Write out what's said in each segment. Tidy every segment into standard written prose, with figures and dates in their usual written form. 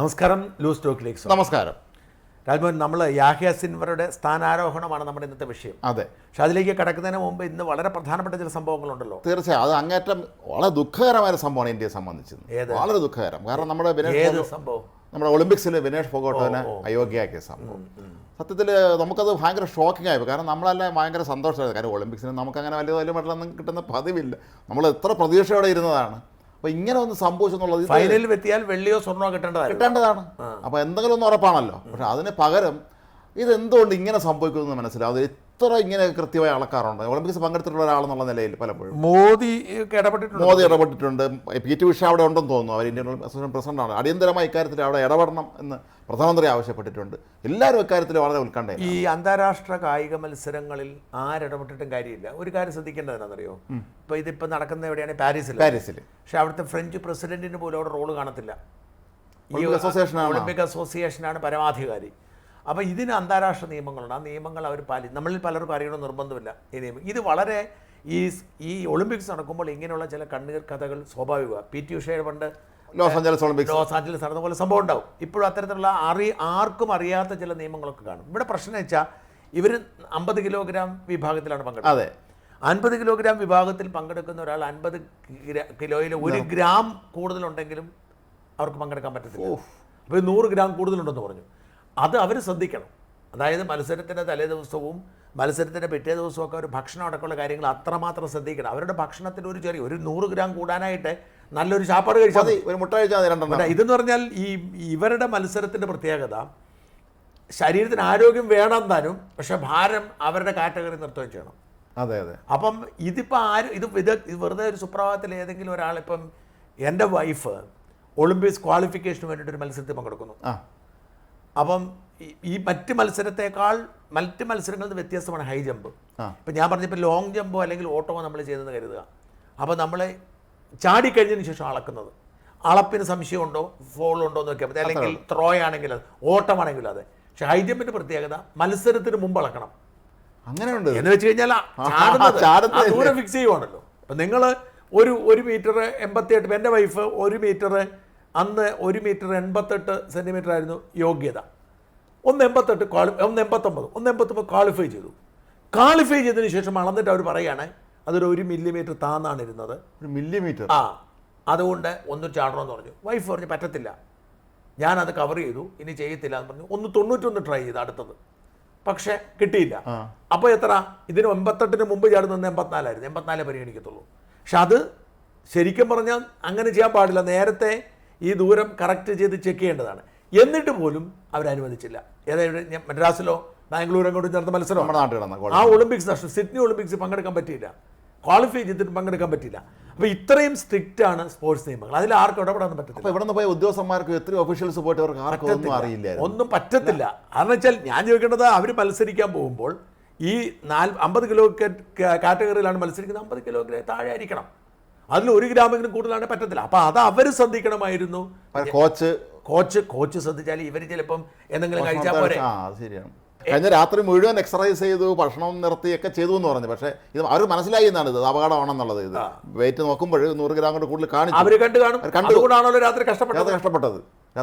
നമസ്കാരം. ലൂസ് ടോക്കിലേക്ക് നമസ്കാരം. രാജ്മോഹൻ, നമ്മൾ യാഹ്യ സിൻവറുടെ സ്ഥാനാരോഹണമാണ് നമ്മുടെ ഇന്നത്തെ വിഷയം. അതെ, പക്ഷെ അതിലേക്ക് കടക്കുന്നതിന് മുമ്പ് ഇന്ന് വളരെ പ്രധാനപ്പെട്ട ചില സംഭവങ്ങളുണ്ടല്ലോ. തീർച്ചയായും അത് അങ്ങേറ്റം വളരെ ദുഃഖകരമായ സംഭവമാണ് ഇന്ത്യയെ സംബന്ധിച്ചത്. വളരെ ദുഃഖകരം. കാരണം നമ്മുടെ ഒളിമ്പിക്സിൽ വിനേഷ് ഫോഗോട്ടിനെ അയോഗ്യയാക്കിയ സംഭവം സത്യത്തിൽ നമുക്കത് ഭയങ്കര ഷോക്കിംഗ് ആയി. കാരണം നമ്മളെല്ലാം ഭയങ്കര സന്തോഷമായിരുന്നു. കാര്യം ഒളിമ്പിക്സിന് നമുക്കങ്ങനെ വലിയ മെഡലൊന്നും കിട്ടുന്ന പതിവില്ല. നമ്മൾ എത്ര പ്രതീക്ഷയോടെ ഇരുന്നതാണ്. അപ്പോൾ ഇങ്ങനെ ഒന്ന് സംഭവിച്ചെന്നുള്ളത് ഫൈനലിൽ എത്തിയാൽ വെള്ളിയോ സ്വർണ്ണമോ കിട്ടേണ്ടതാണ്. അപ്പോൾ എന്തെങ്കിലും ഒന്ന് ഉറപ്പാണല്ലോ. പക്ഷെ അതിന് പകരം ഇതെന്തുകൊണ്ട് ഇങ്ങനെ സംഭവിക്കുമെന്ന് മനസ്സിലാവും. അത് ഇത്ര ഇങ്ങനെ കൃത്യമായി അളക്കാറുണ്ട്. ഒളിമ്പിക്സ് പങ്കെടുത്തിട്ടുള്ള ഒരാളെന്നുള്ള നിലയിൽ പലപ്പോഴും മോദി ഇടപെട്ടിട്ടുണ്ട്. പി ടി ഉഷ അവിടെ ഉണ്ടെന്ന് തോന്നുന്നു. അവർ ഇന്ത്യൻ അസോസിയേഷൻ പ്രസിഡന്റാണ്. അടിയന്തരമായി ഇക്കാര്യത്തിൽ അവിടെ ഇടപെടണം എന്ന് പ്രധാനമന്ത്രി ആവശ്യപ്പെട്ടിട്ടുണ്ട്. എല്ലാവരും ഇക്കാര്യത്തിൽ വളരെ ഉത്കണ്ഠ. ഈ അന്താരാഷ്ട്ര കായിക മത്സരങ്ങളിൽ ആരിടപെട്ടിട്ടും കാര്യമില്ല. ഒരു കാര്യം ശ്രദ്ധിക്കേണ്ടതെന്നറിയോ, ഇപ്പോൾ ഇതിപ്പോൾ നടക്കുന്ന എവിടെയാണ്? പാരീസിൽ. പക്ഷെ അവിടുത്തെ ഫ്രഞ്ച് പ്രസിഡന്റിന് പോലും അവിടെ റോള് കാണത്തില്ല. ഈ ഒളിമ്പിക് അസോസിയേഷനാണ് പരമാധികാരി. അപ്പോൾ ഇതിന് അന്താരാഷ്ട്ര നിയമങ്ങളുണ്ട്. ആ നിയമങ്ങൾ അവർ നമ്മളിൽ പലർക്കും അറിയണം നിർബന്ധമില്ല ഈ നിയമം. ഇത് വളരെ ഈ ഒളിമ്പിക്സ് നടക്കുമ്പോൾ ഇങ്ങനെയുള്ള ചില കണ്ണീർ കഥകൾ സ്വാഭാവികമാണ്. പി ടി ഉഷയുടെ പണ്ട് ലോസ് ആഞ്ചലസ് നടന്ന പോലെ സംഭവം ഉണ്ടാവും. ഇപ്പോഴും അത്തരത്തിലുള്ള ആർക്കും അറിയാത്ത ചില നിയമങ്ങളൊക്കെ കാണും. ഇവിടെ പ്രശ്നം വെച്ചാൽ ഇവർ 50 കിലോഗ്രാം വിഭാഗത്തിലാണ് പങ്കെടുക്കുന്നത്. 50 കിലോഗ്രാം വിഭാഗത്തിൽ പങ്കെടുക്കുന്ന ഒരാൾ 50 കിലോയിൽ 1 ഗ്രാം കൂടുതലുണ്ടെങ്കിലും അവർക്ക് പങ്കെടുക്കാൻ പറ്റത്തില്ല. അപ്പോൾ 100 ഗ്രാം കൂടുതലുണ്ടെന്ന് പറഞ്ഞു. അത് അവർ ശ്രദ്ധിക്കണം. അതായത് മത്സരത്തിൻ്റെ തലേ ദിവസവും മത്സരത്തിൻ്റെ പിറ്റേ ദിവസവും ഒക്കെ ഒരു ഭക്ഷണം അടക്കമുള്ള കാര്യങ്ങൾ അത്രമാത്രം ശ്രദ്ധിക്കണം. അവരുടെ ഭക്ഷണത്തിൽ ഒരു 100 ഗ്രാം കൂടാനായിട്ട് നല്ലൊരു ചാപ്പാട് കഴിച്ചാൽ മതി, ഒരു മുട്ട കഴിച്ചാൽ മതി. ഇതെന്ന് പറഞ്ഞാൽ ഇവരുടെ മത്സരത്തിൻ്റെ പ്രത്യേകത ശരീരത്തിന് ആരോഗ്യം വേണം താനും, പക്ഷെ ഭാരം അവരുടെ കാറ്റഗറി നിർത്തുകയും ചെയ്യണം. അതെ അതെ. അപ്പം ഇതിപ്പോൾ ഇത് വെറുതെ ഒരു സുപ്രഭാതത്തിൽ ഏതെങ്കിലും ഒരാളിപ്പം എൻ്റെ വൈഫ് ഒളിമ്പിക്സ് ക്വാളിഫിക്കേഷന് വേണ്ടിയിട്ടൊരു മത്സരത്തിൽ പങ്കെടുക്കുന്നു. അപ്പം ഈ മറ്റ് മത്സരങ്ങളിൽ നിന്ന് വ്യത്യസ്തമാണ് ഹൈ ജമ്പ്. ഇപ്പം ഞാൻ പറഞ്ഞപ്പോൾ ലോങ് ജമ്പോ അല്ലെങ്കിൽ ഓട്ടമോ നമ്മൾ ചെയ്തെന്ന് കരുതുക. അപ്പോൾ നമ്മൾ ചാടിക്കഴിഞ്ഞതിന് ശേഷം അളക്കുന്നത്, അളപ്പിന് സംശയമുണ്ടോ ഫോളുണ്ടോ എന്ന് നോക്കിയാൽ മതി. അല്ലെങ്കിൽ ത്രോ ആണെങ്കിൽ അത്, ഓട്ടമാണെങ്കിലും അതെ. പക്ഷെ ഹൈ ജമ്പിൻ്റെ പ്രത്യേകത മത്സരത്തിന് മുമ്പ് അളക്കണം. അങ്ങനെയുണ്ട് എന്ന് വെച്ച് കഴിഞ്ഞാൽ ദൂരം ഫിക്സ് ചെയ്യുവാണല്ലോ. അപ്പം നിങ്ങൾ ഒരു മീറ്റർ 88, എൻ്റെ വൈഫ് 1 മീറ്റർ അന്ന് 1 മീറ്റർ 88 സെൻറ്റിമീറ്റർ ആയിരുന്നു യോഗ്യത. 1.88 1.89 1.89 ക്വാളിഫൈ ചെയ്തു. ക്വാളിഫൈ ചെയ്തതിന് ശേഷം അളന്നിട്ട് അവർ പറയുകയാണ് അതൊരു 1 മില്ലിമീറ്റർ താന്നാണ് ഇരുന്നത്. 1 മില്ലിമീറ്റർ. അതുകൊണ്ട് ഒന്ന് ചാടണമെന്ന് പറഞ്ഞു. വൈഫ് പറഞ്ഞു പറ്റത്തില്ല, ഞാനത് കവർ ചെയ്തു, ഇനി ചെയ്യത്തില്ല എന്ന് പറഞ്ഞു. 1.91 ട്രൈ ചെയ്ത് അടുത്തത്, പക്ഷെ കിട്ടിയില്ല. അപ്പോൾ എത്ര? ഇതിന് 88 മുമ്പ് ചാടുന്ന 84 84 പരിഗണിക്കത്തുള്ളൂ. പക്ഷെ അത് ശരിക്കും പറഞ്ഞാൽ അങ്ങനെ ചെയ്യാൻ പാടില്ല. നേരത്തെ ഈ ദൂരം കറക്റ്റ് ചെയ്ത് ചെക്ക് ചെയ്യേണ്ടതാണ്. എന്നിട്ട് പോലും അവരനുവദിച്ചില്ല. ഏതായത് മദ്രാസിലോ ബാംഗ്ലൂർ അങ്ങോട്ടും ചേർന്ന മത്സരം ആ ഒളിമ്പിക്സ് നഷ്ടം. സിഡ്നി ഒളിമ്പിക്സിൽ പങ്കെടുക്കാൻ പറ്റിയില്ല, ക്വാളിഫൈ ചെയ്തിട്ട് പങ്കെടുക്കാൻ പറ്റില്ല. അപ്പോൾ ഇത്രയും സ്ട്രിക്റ്റ് ആണ് സ്പോർട്സ് നിയമങ്ങൾ. അതിൽ ആർക്കും ഇടപെടാൻ പറ്റത്തില്ല. ഇവിടെ നിന്ന് പോയ ഉദ്യോഗസ്ഥന്മാർക്ക് എത്രയോ ഒഫീഷ്യൽസ് പോയിട്ട് അവർക്ക് ആർക്കും അറിയില്ല, ഒന്നും പറ്റത്തില്ല. കാരണം വെച്ചാൽ ഞാൻ ചോദിക്കേണ്ടത്, അവർ മത്സരിക്കാൻ പോകുമ്പോൾ ഈ 50 കിലോ കാറ്റഗറിയിലാണ് മത്സരിക്കുന്നത്. 50 കിലോഗ്രാം താഴെ ആയിരിക്കണം. അതിൽ 1 ഗ്രാമെങ്കിലും കൂടുതലാണ് പറ്റത്തില്ല. അപ്പോൾ അത് അവർ ശ്രദ്ധിക്കണമായിരുന്നു. കോച്ച് ശ്രദ്ധിച്ചാൽ ഇവർ ചിലപ്പം എന്തെങ്കിലും കഴിച്ചാൽ പോരെ. ശരിയാണ്. കഴിഞ്ഞ രാത്രി മുഴുവൻ എക്സർസൈസ് ചെയ്തു, ഭക്ഷണം നിർത്തിയൊക്കെ ചെയ്തു എന്ന് പറഞ്ഞു. പക്ഷേ ഇത് അവർ മനസ്സിലായി എന്നാണ് ഇത് അപകടമാണെന്നുള്ളത്. ഇത് വെയിറ്റ് നോക്കുമ്പോൾ 100 ഗ്രാം കൊണ്ട് കൂടുതൽ കാണിച്ചു. അവർ കണ്ടുകൊണ്ടാണല്ലോ രാത്രി കഷ്ടപ്പെട്ടത്.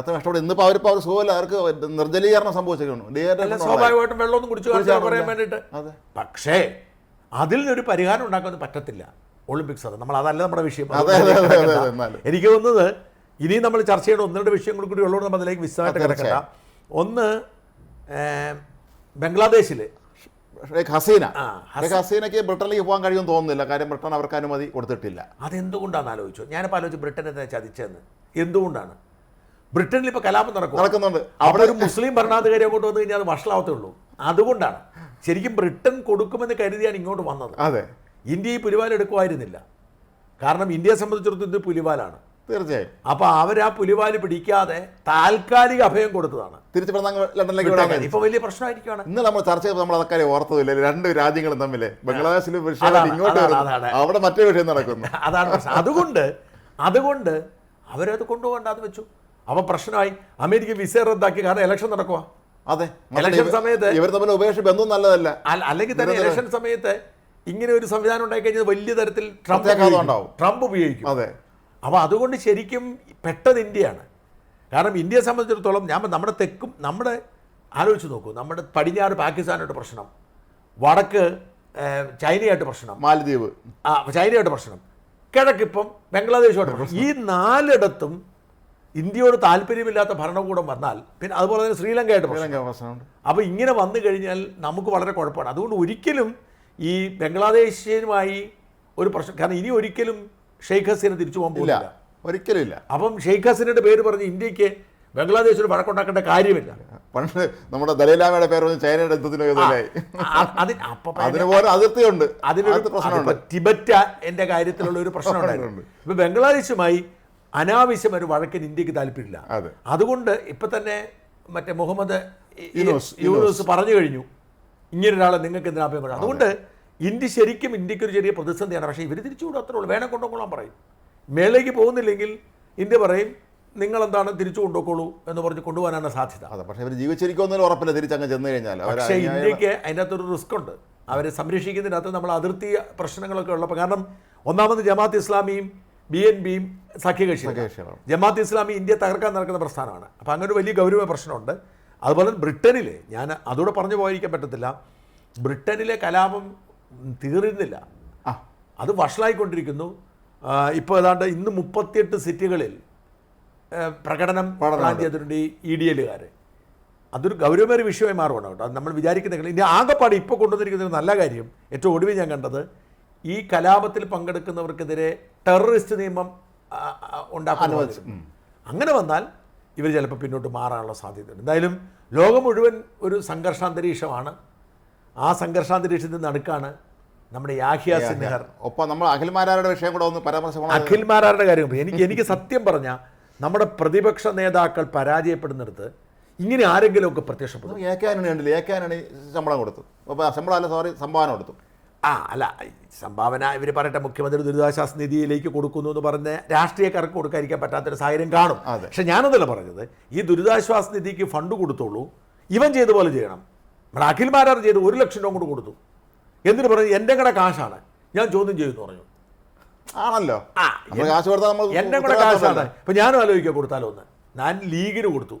ഇന്നിപ്പോൾ അവർ സുഖമല്ല, അവർക്ക് നിർജ്ജലീകരണം സംഭവിച്ചിരിക്കുന്നു. സ്വാഭാവികമായിട്ടും വെള്ളമൊന്നും കുടിച്ചു പറയാൻ വേണ്ടിയിട്ട്. പക്ഷേ അതിൽ നിന്നൊരു പരിഹാരം ഉണ്ടാക്കാൻ പറ്റത്തില്ല ഒളിമ്പിക്സ്. അത് അതല്ല നമ്മുടെ വിഷയം. എനിക്ക് തോന്നുന്നത് ഇനിയും നമ്മൾ ചർച്ച ചെയ്യേണ്ട 1-2 വിഷയങ്ങൾ കൂടി ഉള്ളതുകൊണ്ട് നമ്മൾ അതിലേക്ക് വിശദമായിട്ട് കിടക്കണ്ട. ഒന്ന്, ബംഗ്ലാദേശിൽ ഷെയ്ഖ് ഹസീനയ്ക്ക് ബ്രിട്ടനിലേക്ക് പോകാൻ കഴിയുമെന്ന് തോന്നുന്നില്ല. കാര്യം ബ്രിട്ടൻ അവർക്ക് അനുമതി കൊടുത്തിട്ടില്ല. അതെന്തുകൊണ്ടാണെന്ന് ആലോചിച്ചു. ഞാനിപ്പോൾ ആലോചിച്ചു ബ്രിട്ടനെ ചതിച്ചതെന്ന്. എന്തുകൊണ്ടാണ്? ബ്രിട്ടനിൽ ഇപ്പോൾ കലാപം നടക്കുന്നുണ്ട്. അവിടെ ഒരു മുസ്ലിം ഭരണാധികാരി അങ്ങോട്ട് വന്നു കഴിഞ്ഞാൽ അത് വഷളാവത്തേ ഉള്ളൂ. അതുകൊണ്ടാണ് ശരിക്കും ബ്രിട്ടൻ കൊടുക്കുമെന്ന് കരുതിയാണ് ഇങ്ങോട്ട് വന്നത്. അതെ, ഇന്ത്യ ഈ പുലിവാൽ എടുക്കുമായിരുന്നില്ല. കാരണം ഇന്ത്യയെ സംബന്ധിച്ചിടത്തോളം ഇത് പുലിവാലാണ്. തീർച്ചയായും. അപ്പോൾ അവർ ആ പുലിവാല് പിടിക്കാതെ താൽക്കാലിക അഭയം കൊടുത്തതാണ്. തിരിച്ച് ലണ്ടനിലേക്ക് ഇപ്പോൾ വലിയ പ്രശ്നമായിരിക്കുകയാണ്. ഇന്ന് നമ്മൾ ചർച്ച ചെയ്തപ്പോൾ നമ്മൾ അതൊക്കെ ഓർത്തതില്ല. 2 രാജ്യങ്ങളും തമ്മിൽ ബംഗ്ലാദേശിൽ ഇങ്ങോട്ട് അവിടെ മറ്റേ വിഷയം നടക്കുന്നു. അതാണ് പ്രശ്നം. അതുകൊണ്ട് അവരത് കൊണ്ടുപോകേണ്ടത് വെച്ചു. അപ്പോൾ പ്രശ്നമായി. അമേരിക്ക വിസ റദ്ദാക്കി. കാരണം ഇലക്ഷൻ നടക്കുക. അതെ, ഇലക്ഷൻ സമയത്ത് ഇവർ തമ്മിൽ ഉപേക്ഷ ബന്ധം നല്ലതല്ല. അല്ലെങ്കിൽ തന്നെ ഇലക്ഷൻ സമയത്ത് ഇങ്ങനെ ഒരു സംവിധാനം ഉണ്ടായി കഴിഞ്ഞാൽ വലിയ തരത്തിൽ ട്രംപ് ഉപയോഗിക്കും. അതെ. അപ്പോൾ അതുകൊണ്ട് ശരിക്കും പെട്ടത് ഇന്ത്യയാണ്. കാരണം ഇന്ത്യയെ സംബന്ധിച്ചിടത്തോളം നമ്മുടെ തെക്കും നമ്മുടെ ആലോചിച്ച് നോക്കൂ, നമ്മുടെ പടിഞ്ഞാറ് പാകിസ്ഥാനായിട്ട് പ്രശ്നം, വടക്ക് ചൈനയായിട്ട് പ്രശ്നം, മാലദ്വീപ് ചൈനയായിട്ട് പ്രശ്നം, കിഴക്കിപ്പം ബംഗ്ലാദേശുമായിട്ട് പ്രശ്നം. ഈ 4ഇടത്തും ഇന്ത്യയോട് താല്പര്യമില്ലാത്ത ഭരണകൂടം വന്നാൽ പിന്നെ അതുപോലെ തന്നെ ശ്രീലങ്കയായിട്ട് പ്രശ്നമുണ്ട്. അപ്പോൾ ഇങ്ങനെ വന്നു കഴിഞ്ഞാൽ നമുക്ക് വളരെ കുഴപ്പമാണ്. അതുകൊണ്ട് ഒരിക്കലും ഈ ബംഗ്ലാദേശുമായി ഒരു പ്രശ്നം, കാരണം ഇനി ഒരിക്കലും ഷെയ്ഖ് ഹസീന തിരിച്ചു പോകാൻ പോകില്ല, ഒരിക്കലും ഇല്ല. അപ്പം ഷെയ്ഖ് ഹസീനയുടെ പേര് പറഞ്ഞ് ഇന്ത്യക്ക് ബംഗ്ലാദേശിൽ വഴക്കുണ്ടാക്കേണ്ട കാര്യമില്ല. പണ്ട് നമ്മുടെ ദലൈലാമയുടെ പേര് പറഞ്ഞ് ചൈനയുടെ അതിനുപോലെ അതിർത്തിയുണ്ട്, ടിബറ്റ എന്റെ കാര്യത്തിലുള്ള ഒരു പ്രശ്നം ഉണ്ടായിരുന്നു. ഇപ്പൊ ബംഗ്ലാദേശുമായി അനാവശ്യം ഒരു വഴക്കിന് ഇന്ത്യക്ക് താല്പര്യമില്ല. അതുകൊണ്ട് ഇപ്പൊ തന്നെ മറ്റേ മുഹമ്മദ് യൂനുസ് പറഞ്ഞു കഴിഞ്ഞു, ഇങ്ങനൊരാളെ നിങ്ങൾക്ക് എന്തിനാ അഭയം. അതുകൊണ്ട് ഇന്ത്യ ശരിക്കും ഇന്ത്യക്കൊരു ചെറിയ പ്രതിസന്ധിയാണ്. പക്ഷേ ഇവർ തിരിച്ചുകൂടെ അത്രേ ഉള്ളൂ, വേണം കൊണ്ടുപോകോളാൻ പറയും. മേലേക്ക് പോകുന്നില്ലെങ്കിൽ ഇന്ത്യ പറയും നിങ്ങളെന്താണ് തിരിച്ചു കൊണ്ടുപോയിക്കോളൂ എന്ന് പറഞ്ഞ് കൊണ്ടുപോകാനാണ് സാധ്യത. പക്ഷേ ഇവർ ജീവിച്ചിരിക്കുമെന്നൊരു ഉറപ്പില്ല തിരിച്ചങ്ങ് ചെന്ന് കഴിഞ്ഞാൽ. പക്ഷേ ഇന്ത്യക്ക് അതിനകത്തൊരു റിസ്ക് ഉണ്ട്. അവരെ സംരക്ഷിക്കുന്നതിനകത്ത് നമ്മൾ അതിർത്തി പ്രശ്നങ്ങളൊക്കെ ഉള്ളപ്പോൾ, കാരണം ഒന്നാമത് ജമാഅത്ത് ഇസ്ലാമിയും BNPയും സഖ്യകക്ഷികളാണ്. ജമാഅത്ത് ഇസ്ലാമി ഇന്ത്യ തകർക്കാൻ നടക്കുന്ന പ്രസ്ഥാനമാണ്. അപ്പോൾ അങ്ങനെ ഒരു വലിയ ഗൗരവ പ്രശ്നമുണ്ട്. അതുപോലെ ബ്രിട്ടനിൽ, ഞാൻ അതോടെ പറഞ്ഞു പോയിരിക്കാൻ പറ്റത്തില്ല, ബ്രിട്ടനിലെ കലാപം തീർന്നില്ല, അത് വഷളായിക്കൊണ്ടിരിക്കുന്നു. ഇപ്പോൾ ഏതാണ്ട് ഇന്ന് 38 സിറ്റികളിൽ പ്രകടനം പ്ലാൻ ചെയ്തിട്ടുണ്ട് ഈ EDLകാർ. അതൊരു ഗൗരവമേറിയ വിഷയമായി മാറുകയാണ് കേട്ടോ. അത് നമ്മൾ വിചാരിക്കുന്നെങ്കിൽ ഇനി ആകെപ്പാട് ഇപ്പോൾ കൊണ്ടുവന്നിരിക്കുന്ന ഒരു നല്ല കാര്യം, ഏറ്റവും ഒടുവിൽ ഞാൻ കണ്ടത്, ഈ കലാപത്തിൽ പങ്കെടുക്കുന്നവർക്കെതിരെ ടെററിസ്റ്റ് നിയമം ഉണ്ടാക്കാൻ. അങ്ങനെ വന്നാൽ ഇവർ ചിലപ്പോൾ പിന്നോട്ട് മാറാനുള്ള സാധ്യതയുണ്ട്. എന്തായാലും ലോകം മുഴുവൻ ഒരു സംഘർഷാന്തരീക്ഷമാണ്. ആ സംഘർഷാന്തരീക്ഷത്തിൽ നടുക്കാണ് നമ്മുടെ യാഹിയ സിൻഹർ. ഒപ്പം നമ്മൾ അഖിൽമാരാരുടെ വിഷയം കൂടെ ഒന്ന് പരാമർശമാണ്. അഖിൽമാരാരുടെ കാര്യം എനിക്ക് സത്യം പറഞ്ഞാൽ നമ്മുടെ പ്രതിപക്ഷ നേതാക്കൾ പരാജയപ്പെടുന്നിടത്ത് ഇങ്ങനെ ആരെങ്കിലുമൊക്കെ പ്രത്യക്ഷപ്പെടും. ശമ്പളം കൊടുത്തു, സംഭാവന കൊടുത്തു. അല്ല, സംഭാവന ഇവർ പറയട്ടെ, മുഖ്യമന്ത്രി ദുരിതാശ്വാസ നിധിയിലേക്ക് കൊടുക്കുന്നു എന്ന് പറഞ്ഞ് രാഷ്ട്രീയക്കാർക്ക് കൊടുക്കാതിരിക്കാൻ പറ്റാത്തൊരു സാഹചര്യം കാണും. പക്ഷെ ഞാനതല്ല പറഞ്ഞത്, ഈ ദുരിതാശ്വാസ നിധിക്ക് ഫണ്ട് കൊടുത്തോളൂ, ഇവൻ ചെയ്ത പോലെ ചെയ്യണം. നമ്മുടെ അഖിൽമാരാർ ചെയ്ത് 1 ലക്ഷം രൂപ കൊണ്ട് കൊടുത്തു. എന്തിനു പറഞ്ഞു? എൻ്റെ കൂടെ കാശാണ്, ഞാൻ ചോദ്യം ചെയ്യുമെന്ന് പറഞ്ഞു. ആണല്ലോ, എൻ്റെ കൂടെ കാശാണ്. ഇപ്പം ഞാനും ആലോചിക്കുക കൊടുത്താലോ ഒന്ന്. ഞാൻ ലീഗിന് കൊടുത്തു,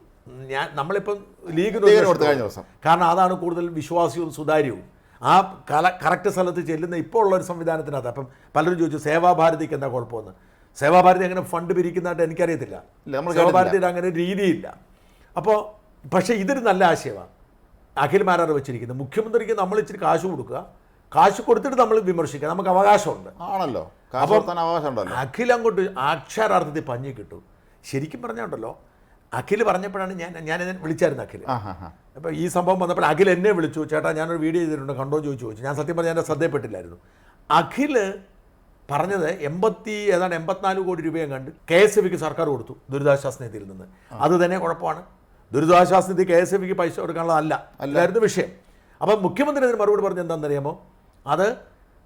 നമ്മളിപ്പം ലീഗിന് കൊടുത്തു കഴിഞ്ഞ ദിവസം. കാരണം അതാണ് കൂടുതൽ വിശ്വാസ്യവും സുതാര്യവും. ആ കറക്റ്റ് സ്ഥലത്ത് ചെല്ലുന്ന ഇപ്പോൾ ഉള്ളൊരു സംവിധാനത്തിനകത്ത്. അപ്പം പലരും ചോദിച്ചു സേവാഭാരതിക്ക് എന്താ കുഴപ്പമെന്ന്. സേവാഭാരതി അങ്ങനെ ഫണ്ട് പിരിക്കുന്നതായിട്ട് എനിക്കറിയത്തില്ല. സേവാഭാരതിയുടെ അങ്ങനെ രീതിയില്ല. അപ്പോൾ പക്ഷേ ഇതൊരു നല്ല ആശയമാണ് അഖിൽമാരാർ വെച്ചിരിക്കുന്നത്. മുഖ്യമന്ത്രിക്ക് നമ്മൾ ഇച്ചിരി കാശ് കൊടുക്കുക, കാശ് കൊടുത്തിട്ട് നമ്മൾ വിമർശിക്കുക, നമുക്ക് അവകാശമുണ്ട്. ആണല്ലോ, അഖിൽ അങ്ങോട്ട് അക്ഷരാർത്ഥത്തിൽ പഞ്ഞി കിട്ടും. ശരിക്കും പറഞ്ഞുണ്ടല്ലോ, അഖിൽ പറഞ്ഞപ്പോഴാണ് ഞാൻ വിളിച്ചായിരുന്നു അഖിൽ. അപ്പോൾ ഈ സംഭവം വന്നപ്പോൾ അഖിൽ എന്നെ വിളിച്ചു, ചേട്ടാ ഞാനൊരു വീഡിയോ ചെയ്തിട്ടുണ്ട് കണ്ടോ ചോദിച്ചു. ഞാൻ സത്യം പറഞ്ഞാൽ എൻ്റെ ശ്രദ്ധയപ്പെട്ടില്ലായിരുന്നു. അഖിൽ പറഞ്ഞത് 84 കോടി രൂപയും കണ്ട് KSFക്ക് സർക്കാർ കൊടുത്തു ദുരിതാശ്വാസ നിധിയിൽ നിന്ന്. അത് തന്നെ കുഴപ്പമാണ്. ദുരിതാശ്വാസ നിധി KSFക്ക് പൈസ കൊടുക്കാനുള്ളതല്ല അല്ലായിരുന്നു വിഷയം. അപ്പം മുഖ്യമന്ത്രി അതിന് മറുപടി പറഞ്ഞത് എന്താണെന്നറിയാമോ? അത്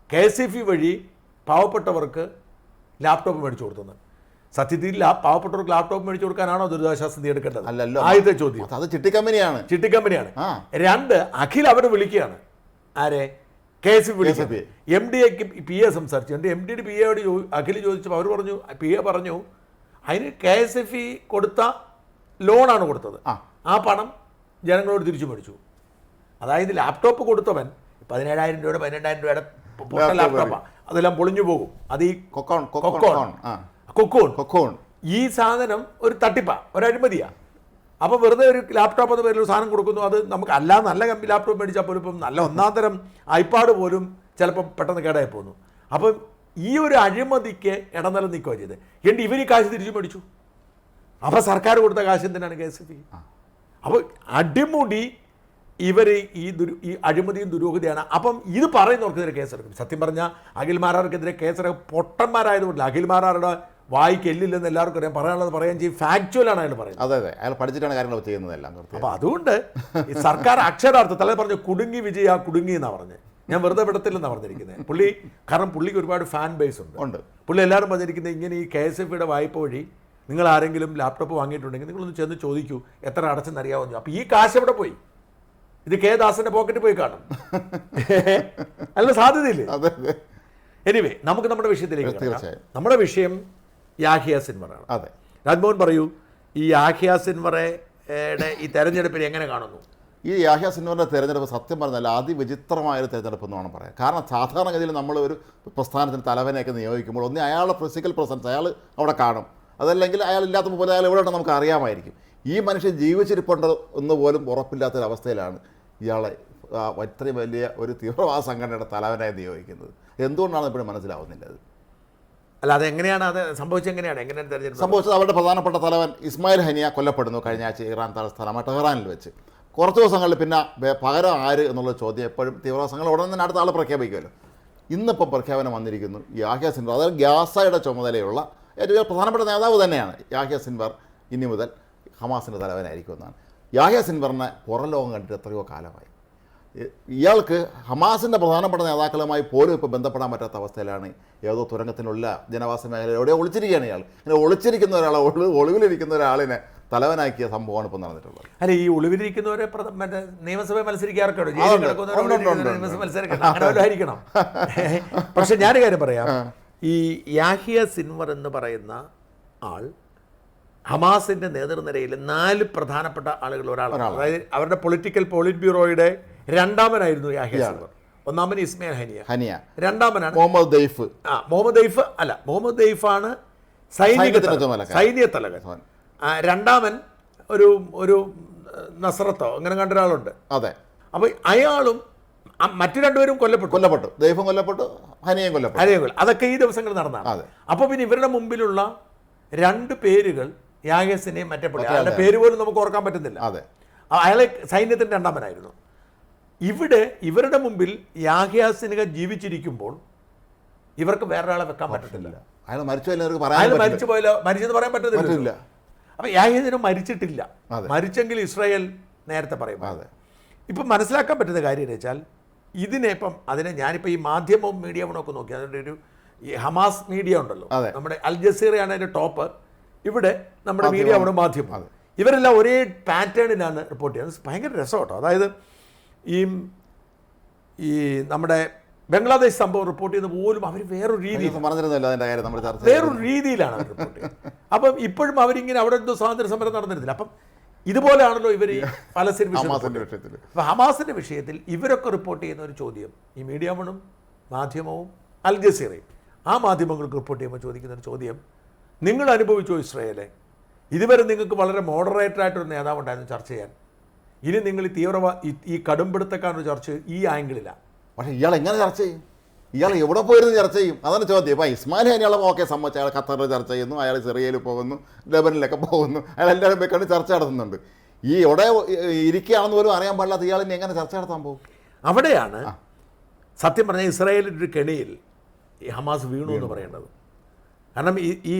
KSF വഴി പാവപ്പെട്ടവർക്ക് ലാപ്ടോപ്പ് മേടിച്ചു കൊടുത്തു. സത്യത്തിൽ പാവപ്പെട്ടവർക്ക് ലാപ്ടോപ്പ് മേടിച്ചു കൊടുക്കാനാണോ ദുരിതാശ്വാസ നിധി എടുക്കേണ്ടത്? അല്ലല്ലോ, ആദ്യത്തെ ചോദ്യം. അത് ചിട്ടിക്കമ്പനിയാണ്. 2, അഖിൽ അവരെ വിളിക്കുകയാണ്. ആരെ? KSF വിളിക്കുക. MDAക്ക് PA സംസാരിച്ചു. MDയുടെ PAയോട് അഖിൽ ചോദിച്ചപ്പോൾ അവർ പറഞ്ഞു, PA പറഞ്ഞു അതിന് KSF കൊടുത്ത ലോണാണ് കൊടുത്തത്, ആ പണം ജനങ്ങളോട് തിരിച്ചു മേടിച്ചു. അതായത് ലാപ്ടോപ്പ് കൊടുത്തവൻ 17,000 രൂപയുടെ 12,000 രൂപയുടെ പൊട്ട ലാപ്ടോപ്പാണ്, അതെല്ലാം പൊളിഞ്ഞു പോകും. അത് ഈ കൊക്കോൺ ഈ സാധനം ഒരു തട്ടിപ്പാ, ഒരു അഴിമതിയാ. അപ്പോൾ വെറുതെ ഒരു ലാപ്ടോപ്പ് എന്ന പേരിൽ ഒരു സാധനം കൊടുക്കുന്നു. അത് നമുക്ക് നല്ല ലാപ്ടോപ്പ് മേടിച്ചാൽ പോലും ഇപ്പം നല്ല 1-ാം തരം ഐപാഡ് പോലും ചിലപ്പോൾ പെട്ടെന്ന് കേടായി പോകുന്നു. അപ്പം ഈ ഒരു അഴിമതിക്ക് ഇടനില നിൽക്കുക ചെയ്ത് എന്നിട്ട് ഇവർ ഈ കാശ് തിരിച്ചു മേടിച്ചു. അപ്പോൾ സർക്കാർ കൊടുത്ത കാശ് എന്തിനാണ് KSF? അപ്പോൾ അടിമുടി ഇവർ ഈ അഴിമതിയും ദുരൂഹതയാണ്. അപ്പം ഇത് പറയുന്നവർക്കെതിരെ കേസെടുക്കും. സത്യം പറഞ്ഞാൽ അഖിൽമാരാർക്കെതിരെ കേസെടുക്കും. പൊട്ടന്മാരായതുകൊണ്ടില്ല. അഖിൽമാരാരുടെ വായിക്ക് എല്ലില്ലെന്ന് എല്ലാവർക്കും അറിയാം. പറയാനുള്ളത് പറയാൻ ചെയ്യും. ഫാക്ച്വലാണ് അയാൾ പറയുന്നത്. അതെ, അയാൾ പഠിച്ചിട്ടാണ് കാര്യങ്ങൾ ചെയ്യുന്നതെല്ലാം. അപ്പോൾ അതുകൊണ്ട് ഈ സർക്കാർ അക്ഷരാർത്ഥത്തിൽ പറഞ്ഞു കുടുങ്ങി വിജയ കുടുങ്ങി എന്നാണ് പറഞ്ഞത്. ഞാൻ വെറുതെ വിടത്തില്ലെന്നാണ് പറഞ്ഞിരിക്കുന്നത് പുള്ളി. കാരണം പുള്ളിക്ക് ഒരുപാട് ഫാൻ ബേസ് ഉണ്ട്. പുള്ളി എല്ലാവരും പറഞ്ഞിരിക്കുന്നത് ഇങ്ങനെ ഈ KSFയുടെ വായ്പ വഴി നിങ്ങൾ ആരെങ്കിലും ലാപ്ടോപ്പ് വാങ്ങിയിട്ടുണ്ടെങ്കിൽ നിങ്ങളൊന്ന് ചെന്ന് ചോദിക്കൂ എത്ര അടച്ചെന്നറിയാവുന്നു. അപ്പോൾ ഈ കാശ് എവിടെ പോയി? ഇത് K. ദാസന്റെ പോക്കറ്റിൽ പോയി കാണും. അല്ല, സാധ്യതയില്ലേ? എനിവേ, നമുക്ക് നമ്മുടെ വിഷയത്തിലേക്ക്. നമ്മുടെ വിഷയം യാഹിയ സിൻവറാണ്. അതെ, രാജ്മോഹൻ പറയൂ, ഈ യാഹ്യ സിൻവറയുടെ ഈ തെരഞ്ഞെടുപ്പിനെ എങ്ങനെ കാണുന്നു? ഈ യാഹ്യ സിൻവറിൻ്റെ തെരഞ്ഞെടുപ്പ് സത്യം പറഞ്ഞാൽ അതിവിചിത്രമായൊരു തെരഞ്ഞെടുപ്പ് എന്ന് വേണം പറയാം. കാരണം സാധാരണഗതിയിൽ നമ്മൾ ഒരു പ്രസ്ഥാനത്തിന് തലവനെയൊക്കെ നിയോഗിക്കുമ്പോൾ ഒന്നേ അയാളുടെ ഫിസിക്കൽ പ്രസൻസ് അയാൾ അവിടെ കാണും, അതല്ലെങ്കിൽ അയാൾ ഇല്ലാത്തപ്പോൾ പോലെ അയാൾ എവിടെ ഉണ്ടെന്ന് നമുക്ക് അറിയാമായിരിക്കും. ഈ മനുഷ്യൻ ജീവിച്ചിരിപ്പുണ്ട് എന്ന് പോലും ഉറപ്പില്ലാത്തൊരവസ്ഥയിലാണ് ഇയാളെ ഇത്രയും വലിയ ഒരു തീവ്രവാദ സംഘടനയുടെ തലവനായി നിയോഗിക്കുന്നത്. എന്തുകൊണ്ടാണ് ഇപ്പോഴും മനസ്സിലാവുന്നില്ല അത്. അല്ല, അതെങ്ങനെയാണ് അത് സംഭവിച്ചത്? എങ്ങനെയാണ് തെരഞ്ഞെടുപ്പ് സംഭവിച്ചത്? അവരുടെ പ്രധാനപ്പെട്ട തലവൻ ഇസ്മായിൽ ഹനിയ കൊല്ലപ്പെടുന്നു കഴിഞ്ഞ ആഴ്ച ഇറാൻ തലസ്ഥാനമായ ടെഹ്റാനിൽ വെച്ച്. കുറച്ച് ദിവസങ്ങളിൽ പിന്നെ പകരം ആര് എന്നുള്ള ചോദ്യം എപ്പോഴും തീവ്രവാദ സംഘടന ഉടൻ തന്നെ അടുത്ത ആൾ പ്രഖ്യാപിക്കുമല്ലോ. ഇന്നിപ്പം പ്രഖ്യാപനം വന്നിരിക്കുന്നു യാഹ്യ സിൻവർ, അതായത് ഗ്യാസയുടെ ചുമതലയുള്ള ഏറ്റവും പ്രധാനപ്പെട്ട നേതാവ് തന്നെയാണ് യാഹ്യ സിൻവർ ഇനി മുതൽ ഹമാസിൻ്റെ തലവനായിരിക്കുമെന്നാണ്. യാഹ്യ സിൻവറിനെ പുറം ലോകം കണ്ടിട്ട് എത്രയോ കാലമായി. ഇയാൾക്ക് ഹമാസിൻ്റെ പ്രധാനപ്പെട്ട നേതാക്കളുമായി പോലും ഇപ്പോൾ ബന്ധപ്പെടാൻ പറ്റാത്ത അവസ്ഥയിലാണ്. ഏതോ തുരങ്കത്തിനുള്ള ജനവാസ മേഖല എവിടെയോ ഒളിച്ചിരിക്കുകയാണ് ഇയാൾ. ഇങ്ങനെ ഒളിച്ചിരിക്കുന്ന ഒരാളെ, ഒളിവിലിരിക്കുന്ന ഒരാളിനെ തലവനാക്കിയ സംഭവമാണ് ഇപ്പോൾ നടന്നിട്ടുള്ളത്. അല്ല, ഈ ഒളിവിലിരിക്കുന്നവരെ മറ്റേ നിയമസഭ മത്സരിക്കാറൊക്കെയുണ്ടോ? മത്സരിക്കണം. പക്ഷെ ഞാനൊരു കാര്യം പറയാം. ഈ യാഹ്യ സിൻവർ എന്ന് പറയുന്ന ആൾ ഹമാസിന്റെ നേതൃനിരയിൽ 4 പ്രധാനപ്പെട്ട ആളുകൾ ഒരാളാണ്. അതായത് അവരുടെ പൊളിറ്റിക്കൽ പോളിറ്റ് ബ്യൂറോയുടെ രണ്ടാമനായിരുന്നു യാഹ്യ സിൻവർ. ഒന്നാമൻ ഇസ്മായിൽ ഹനിയ, രണ്ടാമനാണ് മുഹമ്മദ് ദൈഫ്. മുഹമ്മദ് ദൈഫാണ് സൈനിക തലവൻ. രണ്ടാമൻ ഒരു നസ്രത്തോ അങ്ങനെ കണ്ട ഒരാളുണ്ട്. അതെ. അപ്പൊ അയാളും മറ്റു രണ്ടുപേരും കൊല്ലപ്പെട്ടു. ദൈവം കൊല്ലപ്പെട്ടു, ഹനിയും കൊല്ലപ്പെട്ടു. അതൊക്കെ ഈ ദിവസങ്ങൾ നടന്നതാണ്. അപ്പൊ പിന്നെ ഇവരുടെ മുമ്പിലുള്ള 2 പേരുകൾ യാഹ്യ സിൻവറയും മറ്റേ അയാളുടെ പേര് പോലും നമുക്ക് ഓർക്കാൻ പറ്റുന്നില്ല. അയാളെ സൈന്യത്തിന്റെ രണ്ടാമനായിരുന്നു. ഇവരുടെ മുമ്പിൽ യാഹ്യ സിൻവർ ജീവിച്ചിരിക്കുമ്പോൾ ഇവർക്ക് വേറൊരാളെ വെക്കാൻ പറ്റത്തില്ല. അയാൾ മരിച്ചെന്ന് പറയാൻ പറ്റത്തില്ല. അപ്പൊ യാഹ്യ സിൻവർ മരിച്ചിട്ടില്ല. മരിച്ചെങ്കിൽ ഇസ്രായേൽ നേരത്തെ പറയും. ഇപ്പം മനസ്സിലാക്കാൻ പറ്റുന്ന കാര്യം എന്ന് വെച്ചാൽ അതിനെ ഞാനിപ്പോൾ ഈ മാധ്യമവും മീഡിയവും ഒക്കെ നോക്കി. അതിൻ്റെ ഈ ഹമാസ് മീഡിയ ഉണ്ടല്ലോ, നമ്മുടെ അൽ ജസീറയാണ് അതിൻ്റെ ടോപ്പ്. ഇവിടെ നമ്മുടെ മീഡിയ അവിടെ മാധ്യമം, ഇവരെല്ലാം ഒരേ പാറ്റേണിലാണ് റിപ്പോർട്ട് ചെയ്യുന്നത്. ഭയങ്കര രസം കേട്ടോ. അതായത് ഈ നമ്മുടെ ബംഗ്ലാദേശ് സംഭവം റിപ്പോർട്ട് ചെയ്യുന്ന പോലും അവർ വേറൊരു രീതിയിലാണ് അവർ റിപ്പോർട്ട് ചെയ്യുന്നത്. അപ്പം ഇപ്പോഴും അവരിങ്ങനെ അവിടെ എന്തോ സ്വാതന്ത്ര്യ സമരം നടന്നിരുന്നില്ല. അപ്പം ഇതുപോലെയാണല്ലോ ഇവർ ഈ പലസ്തീൻ വിഷയത്തിൽ. അപ്പം ഹമാസിൻ്റെ വിഷയത്തിൽ ഇവരൊക്കെ റിപ്പോർട്ട് ചെയ്യുന്ന ഒരു ചോദ്യം, ഈ മീഡിയ വണ്ണും മാധ്യമവും അൽ ജസീറയും ആ മാധ്യമങ്ങൾക്ക് റിപ്പോർട്ട് ചെയ്യുമ്പോൾ ചോദിക്കുന്ന ഒരു ചോദ്യം, നിങ്ങൾ അനുഭവിച്ചോ ഇസ്രായേലെ? ഇതുവരെ നിങ്ങൾക്ക് വളരെ മോഡറേറ്ററായിട്ടൊരു നേതാവ് ഉണ്ടായിരുന്നു ചർച്ച ചെയ്യാൻ. ഇനി നിങ്ങൾ ഈ കടുംപിടുത്തക്കാരൊരു ചർച്ച ഈ ആംഗിളിലാണ്. പക്ഷേ ഇയാൾ എങ്ങനെ ചർച്ച ചെയ്യും? ഇയാൾ എവിടെ പോയിരുന്നു ചർച്ച ചെയ്യും? അതാണ് ചോദ്യം. ഇപ്പം ഇസ്മായിൽ ഹനിയാളെ ഓക്കെ സമ്മതിച്ചു, അയാൾ ഖത്തറിൽ ചർച്ച ചെയ്യുന്നു, അയാൾ സിറിയയിൽ പോകുന്നു, ലെബനിലൊക്കെ പോകുന്നു, അയാൾ എല്ലാവരും വെക്കൊണ്ട് ചർച്ച നടത്തുന്നുണ്ട്. ഈ എവിടെ ഇരിക്കുകയാണെന്ന് പോലും അറിയാൻ പാടില്ലാത്ത ഇയാൾ ഇനി എങ്ങനെ ചർച്ച നടത്താൻ പോകും? അവിടെയാണ് സത്യം പറഞ്ഞാൽ ഇസ്രായേലിൻ്റെ ഒരു കെണിയിൽ ഈ ഹമാസ് വീണു എന്ന് പറയേണ്ടത്. കാരണം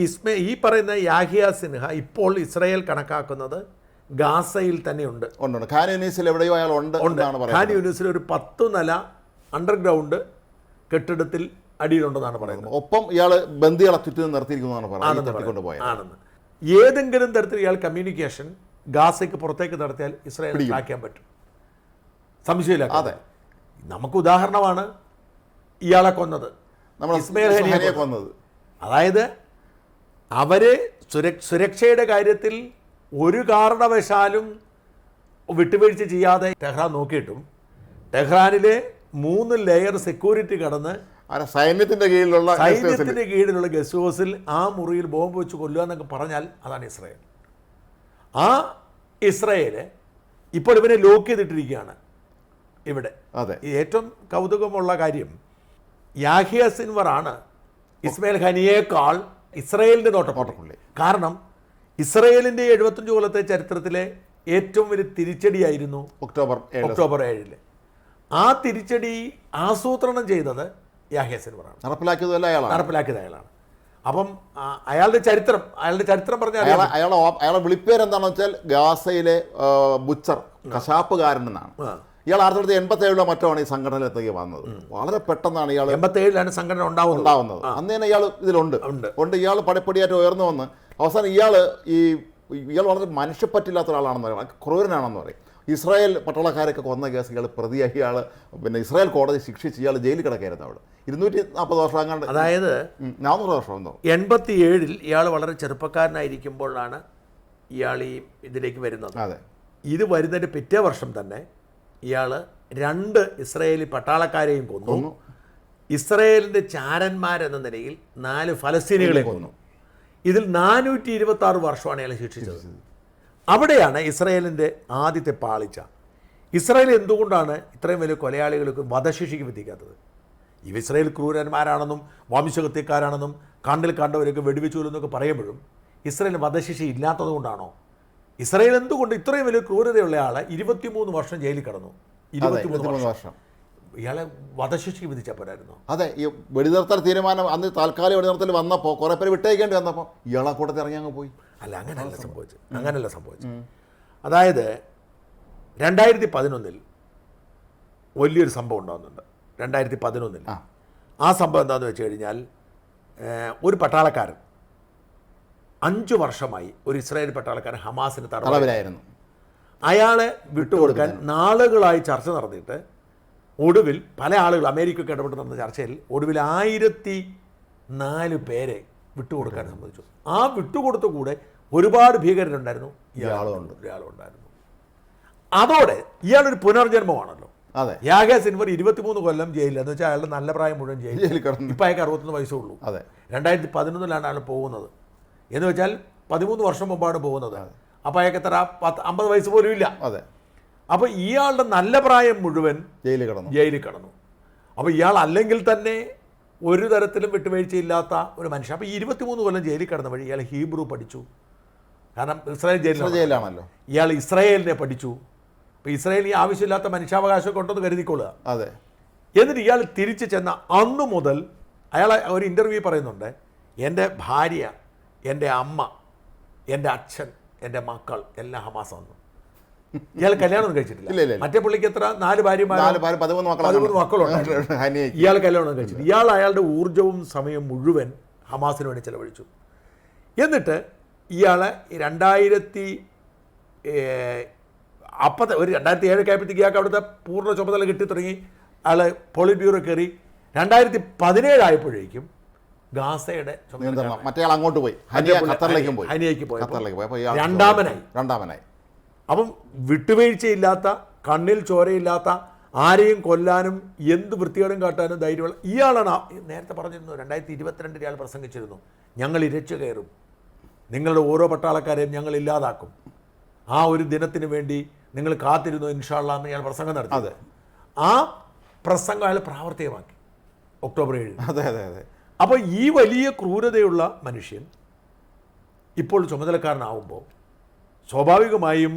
ഈ പറയുന്ന യാഹ്യ സിൻവർ ഇപ്പോൾ ഇസ്രായേൽ കണക്കാക്കുന്നത് ഗാസയിൽ തന്നെയുണ്ട്. ഖാൻ യൂനിസിൽ എവിടെയോ അയാൾ ഉണ്ട്. ഖാൻ യൂനിസിൽ ഒരു 10 നില അണ്ടർഗ്രൗണ്ട് കെട്ടിടത്തിൽ അടിയിലുണ്ടെന്നാണ് പറയുന്നത്. ഒപ്പം ഇയാൾ ബന്ദികളെ ചുറ്റും നിർത്തിയിരിക്കുന്നതാണ് ആണെന്ന്. ഏതെങ്കിലും തരത്തിൽ ഇയാൾ കമ്മ്യൂണിക്കേഷൻ ഗാസയ്ക്ക് പുറത്തേക്ക് നടത്തിയാൽ ഇസ്രായേൽ ട്രാക്കാൻ പറ്റും, സംശയമില്ല. അതെ, നമുക്ക് ഉദാഹരണമാണ് ഇയാളെ കൊന്നത്, ഇസ്മായിൽ ഹനിയെ കൊന്നത്. അതായത് അവര് സുരക്ഷയുടെ കാര്യത്തിൽ ഒരു കാരണവശാലും വിട്ടുവീഴ്ച ചെയ്യാതെ ടെഹ്റാൻ നോക്കിയിട്ടും ടെഹ്റാനിലെ 3 ലെയർ സെക്യൂരിറ്റി കടന്ന് സൈന്യത്തിന്റെ കീഴിലുള്ള ഗസ്റ്റ് ഹൗസിൽ ആ മുറിയിൽ ബോംബ് വെച്ച് കൊല്ലുക എന്നൊക്കെ പറഞ്ഞാൽ അതാണ് ഇസ്രായേൽ. ആ ഇസ്രായേല് ഇപ്പോൾ ഇവനെ ലോക്ക് ചെയ്തിട്ടിരിക്കുകയാണ് ഇവിടെ. ഏറ്റവും കൗതുകമുള്ള കാര്യം, യാഹ്യ സിൻവർ ആണ് ഇസ്മായിൽ ഹനിയേക്കാൾ ഇസ്രായേലിന്റെ നോട്ടപ്പുള്ളി. കാരണം ഇസ്രായേലിന്റെ 75 കൊല്ലത്തെ ചരിത്രത്തിലെ ഏറ്റവും വലിയ തിരിച്ചടിയായിരുന്നു ഒക്ടോബർ 7. ആ തിരിച്ചടി ആസൂത്രണം ചെയ്തത് യാഹ്യ സിൻവറാണ്, നടപ്പിലാക്കിയത് അയാളാണ്. അപ്പം അയാളുടെ ചരിത്രം പറഞ്ഞാൽ അയാളെ വിളിപ്പേര് എന്താണെന്ന് വെച്ചാൽ ഗാസയിലെ ബുച്ചർ, കശാപ്പുകാരൻ എന്നാണ്. ഇയാൾ 1987 മറ്റോണ് ഈ സംഘടനയിലെത്തേക്ക് വന്നത്. വളരെ പെട്ടെന്നാണ് ഇയാൾ 87 സംഘടന ഉണ്ടാവുന്നത്. അന്ന് തന്നെ ഇയാൾ ഇതിലുണ്ട്. ഇയാൾ പടിപ്പടിയായിട്ട് ഉയർന്നു വന്ന് അവസാനം ഇയാൾ വളരെ മനുഷ്യപ്പറ്റില്ലാത്ത ഒരാളാണെന്ന് പറയും, ക്രൂരനാണെന്ന് പറയും. ഇസ്രായേൽ പട്ടാളക്കാരൊക്കെ കൊന്ന കേസ് ഇയാൾ പ്രതിയായി ഇയാൾ ഇസ്രായേൽ കോടതി ശിക്ഷിച്ച് ഇയാൾ ജയിലിൽ കിടക്കായിരുന്നു അവിടെ 240 വർഷം അങ്ങാണ്ട്. അതായത് 400 വർഷം എന്തോ. 87 ഇയാൾ വളരെ ചെറുപ്പക്കാരനായിരിക്കുമ്പോഴാണ് ഇയാൾ ഈ ഇതിലേക്ക് വരുന്നത്. അതെ. ഇത് വരുന്നതിൻ്റെ പിറ്റേ വർഷം തന്നെ ഇയാൾ 2 ഇസ്രായേലി പട്ടാളക്കാരെയും കൊന്നു. ഇസ്രായേലിൻ്റെ ചാരന്മാരെന്ന നിലയിൽ 4 ഫലസ്തീനികളെ കൊന്നു. ഇതിൽ 426 വർഷമാണ് അയാളെ ശിക്ഷിച്ചത്. അവിടെയാണ് ഇസ്രായേലിൻ്റെ ആദ്യത്തെ പാളിച്ച. ഇസ്രായേൽ എന്തുകൊണ്ടാണ് ഇത്രയും വലിയ കൊലയാളികൾക്ക് വധശിക്ഷയ്ക്ക് വിധിക്കാത്തത്? ഈ ഇസ്രായേൽ ക്രൂരന്മാരാണെന്നും വംശഹത്യക്കാരാണെന്നും കണ്ടിൽ കണ്ടവരൊക്കെ വെടിവെച്ചു എന്നൊക്കെ പറയുമ്പോഴും ഇസ്രായേലിന് വധശിക്ഷ ഇല്ലാത്തത് കൊണ്ടാണോ? ഇസ്രായേൽ എന്തുകൊണ്ട് ഇത്രയും വലിയ ക്രൂരതയുള്ള ആളെ 23 വർഷം ജയിലിൽ കിടന്നു? 23 വർഷം ഇയാളെ വധശിക്ഷയ്ക്ക് വിധിച്ചാൽ പോരായിരുന്നു? അതെ. ഈ വെടിനിർത്തൽ തീരുമാനം അന്ന് താൽക്കാലിക വെടിനിർത്തൽ വന്നപ്പോൾ കുറേ പേര് വിട്ടയക്കേണ്ടി വന്നപ്പോൾ ഇയാളെ കൂട്ടത്തിൽ ഇറങ്ങി അങ്ങ് പോയി. അല്ല, അങ്ങനെയല്ല സംഭവിച്ചത്. അതായത് 2011 വലിയൊരു സംഭവം ഉണ്ടാകുന്നുണ്ട്. 2011 ആ സംഭവം എന്താണെന്ന് വെച്ച് കഴിഞ്ഞാൽ, ഒരു പട്ടാളക്കാരൻ 5 വർഷമായി ഒരു ഇസ്രായേൽ പട്ടാളക്കാരൻ ഹമാസിന് തടവിലായിരുന്നു. അയാളെ വിട്ടുകൊടുക്കാൻ നാളുകളായി ചർച്ച നടന്നിട്ട് ഒടുവിൽ പല ആളുകൾ അമേരിക്കയൊക്കെ ഇടപെട്ട് നടന്ന ചർച്ചയിൽ ഒടുവിൽ 1004 പേരെ വിട്ടുകൊടുക്കാൻ സമ്മതിച്ചു. ആ വിട്ടുകൊടുത്ത കൂടെ ഒരുപാട് ഭീകരരുണ്ടായിരുന്നു, ഇയാളുണ്ടായിരുന്നു. അതോടെ ഇയാളൊരു പുനർജന്മമാണല്ലോ. അതെ. യാഹ്യ സിൻവർ 23 കൊല്ലം ജയിലിൽ, എന്ന് വെച്ചാൽ അയാളുടെ നല്ല പ്രായം മുഴുവൻ ജയിലിൽ കിടന്നു. ഇപ്പം അയാൾക്ക് 61 വയസ്സേ ഉള്ളൂ. അതെ. 2011 അയാൾ പോകുന്നത്. എന്ന് വെച്ചാൽ 13 വർഷം മുമ്പാണ് പോകുന്നത്. അപ്പോൾ അയാൾക്ക് എത്ര 50 വയസ്സ് പോലും ഇല്ല. അതെ. അപ്പോൾ ഇയാളുടെ നല്ല പ്രായം മുഴുവൻ ജയിലിൽ കിടന്നു. അപ്പോൾ ഇയാൾ അല്ലെങ്കിൽ തന്നെ ഒരു തരത്തിലും വിട്ടുവീഴ്ചയില്ലാത്ത ഒരു മനുഷ്യൻ. അപ്പോൾ 23 കൊല്ലം ജയിലിൽ കിടന്ന വഴി ഇയാൾ ഹീബ്രു പഠിച്ചു. കാരണം ഇസ്രായേൽ ജയിലിലാണല്ലോ. ഇയാൾ ഇസ്രായേലിനെ പഠിച്ചു. അപ്പോൾ ഇസ്രായേൽ ഈ ആവശ്യമില്ലാത്ത മനുഷ്യാവകാശമൊക്കെ ഉണ്ടെന്ന് കരുതിക്കൊള്ളുക. അതെ. എന്നിട്ട് ഇയാൾ തിരിച്ചു ചെന്ന അന്നു മുതൽ അയാൾ ഒരു ഇൻ്റർവ്യൂ പറയുന്നുണ്ട്, എൻ്റെ ഭാര്യ, എൻ്റെ അമ്മ, എൻ്റെ അച്ഛൻ, എൻ്റെ മക്കൾ എല്ലാം ഹമാസ് വന്നു. ഇയാൾ കല്യാണം കഴിച്ചിട്ടില്ല. മറ്റേ പുള്ളിക്ക് എത്ര 4 ഭാര്യമാരും 13 മക്കളുണ്ട്. ഇയാൾ കല്യാണം കഴിച്ചിട്ട് ഇയാൾ അയാളുടെ ഊർജവും സമയം മുഴുവൻ ഹമാസിന് വേണ്ടി ചെലവഴിച്ചു. എന്നിട്ട് ഇയാളെ 2007 ആയപ്പോഴത്തേക്ക് ഇയാൾക്ക് അവിടുത്തെ പൂർണ്ണ ചുമതല കിട്ടി തുടങ്ങി. അയാൾ പോളിറ്റ് ബ്യൂറോ കയറി. 2017 ആയപ്പോഴേക്കും ഗാസയുടെ മറ്റേ അങ്ങോട്ട് പോയി, ഹനിയയ്ക്ക് പോയി, രണ്ടാമനായി. അപ്പം വിട്ടുവീഴ്ചയില്ലാത്ത, കണ്ണിൽ ചോരയില്ലാത്ത, ആരെയും കൊല്ലാനും എന്ത് വൃത്തികേടും കാട്ടാനും ധൈര്യമുള്ള ഇയാളാണ്. നേരത്തെ പറഞ്ഞിരുന്നു, 2022 ഇയാൾ പ്രസംഗിച്ചിരുന്നു, ഞങ്ങൾ ഇരച്ചു കയറും, നിങ്ങളുടെ ഓരോ പട്ടാളക്കാരെയും ഞങ്ങൾ ഇല്ലാതാക്കും, ആ ഒരു ദിനത്തിന് വേണ്ടി നിങ്ങൾ കാത്തിരുന്നു ഇൻഷാ അല്ലാഹ് എന്ന് ഇയാൾ പ്രസംഗം നടത്തി. അതെ. ആ പ്രസംഗം അയാൾ പ്രാവർത്തികമാക്കി ഒക്ടോബർ 7. അതെ അതെ അതെ. അപ്പോൾ ഈ വലിയ ക്രൂരതയുള്ള മനുഷ്യൻ ഇപ്പോൾ ചുമതലക്കാരനാവുമ്പോൾ സ്വാഭാവികമായും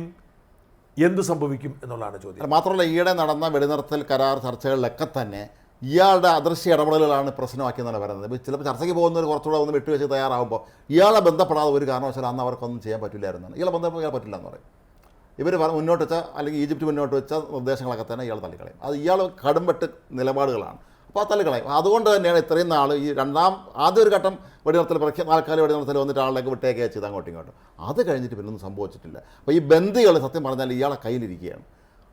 എന്ത് സംഭവിക്കും എന്നുള്ളതാണ് ചോദ്യം. മാത്രമല്ല, ഈയിടെ നടന്ന വെടിനിർത്തൽ കരാർ ചർച്ചകളിലൊക്കെ തന്നെ ഇയാളുടെ അദൃശ്യ ഇടപെടലുകളാണ് പ്രശ്നമാക്കിയെന്നാണ് പറയുന്നത്. ചിലപ്പോൾ ചർച്ചയ്ക്ക് പോകുന്നവർ കുറച്ചുകൂടെ ഒന്ന് വിട്ടുവെച്ച് തയ്യാറാകുമ്പോൾ ഇയാളെ ബന്ധപ്പെടാതെ ഒരു കാരണവശാലും അന്ന് അവർക്കൊന്നും ചെയ്യാൻ പറ്റില്ലായിരുന്നു. ഇയാളെ ബന്ധപ്പെടാൻ പറ്റില്ല എന്ന് പറയും. ഇവർ മുന്നോട്ട് വെച്ച, അല്ലെങ്കിൽ ഈജിപ്റ്റ് മുന്നോട്ട് വെച്ച നിർദ്ദേശങ്ങളൊക്കെ തന്നെ ഇയാൾ തള്ളിക്കളയും. അത് ഇയാൾ കടുംപെട്ട് നിലപാടുകളാണ്. അപ്പോൾ ആ തള്ളിക്കളയും. അതുകൊണ്ട് തന്നെയാണ് ഇത്രയും നാൾ ഈ ആദ്യ ഒരു ഘട്ടം വെടിനിർത്തൽ താൽക്കാലിക വെടിനിർത്തൽ വന്നിട്ട് ആളിലേക്ക് വിട്ടേക്ക് ചെയ്ത് അങ്ങോട്ടും ഇങ്ങോട്ടും. അത് കഴിഞ്ഞിട്ട് പിന്നൊന്നും സംഭവിച്ചിട്ടില്ല. അപ്പോൾ ഈ ബന്ദികൾ സത്യം പറഞ്ഞാൽ ഇയാളെ കയ്യിലിരിക്കുകയാണ്.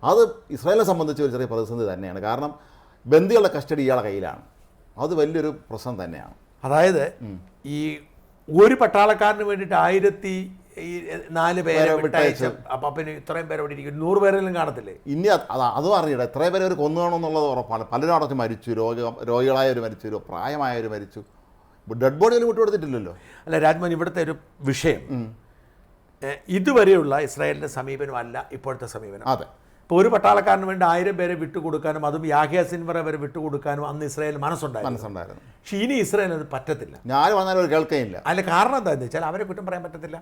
അത് ഇസ്രായേലിനെ സംബന്ധിച്ച് ഒരു ചെറിയ പ്രതിസന്ധി തന്നെയാണ്. കാരണം ബന്ദികളുടെ കസ്റ്റഡി ഇയാളെ കയ്യിലാണ്. അത് വലിയൊരു പ്രശ്നം തന്നെയാണ്. അതായത് ഈ ഒരു പട്ടാളക്കാരന് വേണ്ടിയിട്ട് 1004 പേരെ വിട്ടയച്ചു. അപ്പം പിന്നെ ഇത്രയും പേരെ ഇവിടെ ഇരിക്കും, 100 പേരെങ്കിലും കാണത്തില്ലേ? ഇനി അതും അറിയില്ല എത്ര പേരെ ഒരു കൊന്നു കാണുമെന്നുള്ളത് ഉറപ്പാണ്. പലരും അടച്ച് മരിച്ചു, രോഗികളായവർ മരിച്ചു, പ്രായമായവർ മരിച്ചു. ഡെഡ് ബോഡികൾ വിട്ടുകൊടുത്തിട്ടില്ലല്ലോ. അല്ല രാജ്മോഹൻ, ഇവിടുത്തെ ഒരു വിഷയം ഇതുവരെയുള്ള ഇസ്രായേലിൻ്റെ സമീപനമല്ല ഇപ്പോഴത്തെ സമീപനം. അതെ. ഇപ്പോൾ ഒരു പട്ടാളക്കാരന് വേണ്ടി 1000 പേരെ വിട്ടുകൊടുക്കാനും, അതും യാഹ്യ സിൻവർ വരെ വിട്ടുകൊടുക്കാനും അന്ന് ഇസ്രായേൽ മനസ്സുണ്ടായിരുന്നു. പക്ഷേ ഇനി ഇസ്രായേൽ അത് പറ്റത്തില്ല. ഞാൻ വന്നാലും ഒരു കേൾക്കുകയില്ല. അതിൽ കാരണം എന്താണെന്ന് വെച്ചാൽ അവരെ കുറ്റം പറയാൻ പറ്റത്തില്ല.